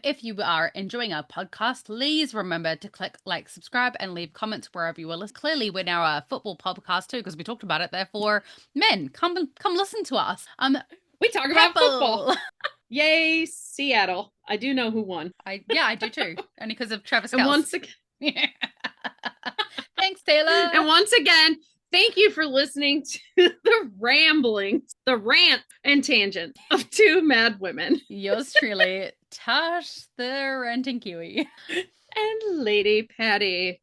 If you are enjoying our podcast, please remember to click like, subscribe, and leave comments wherever you are listening. Clearly, we're now a football podcast too, because we talked about it. Therefore, men, come listen to us. We talk about football. Yay, Seattle! I do know who won. I do too, only because of Travis Kelce. And once again, thanks, Taylor. And once again, thank you for listening to the ramblings, the rant and tangent of two mad women. Yours truly, Tash the Ranting Kiwi. And Lady Patty.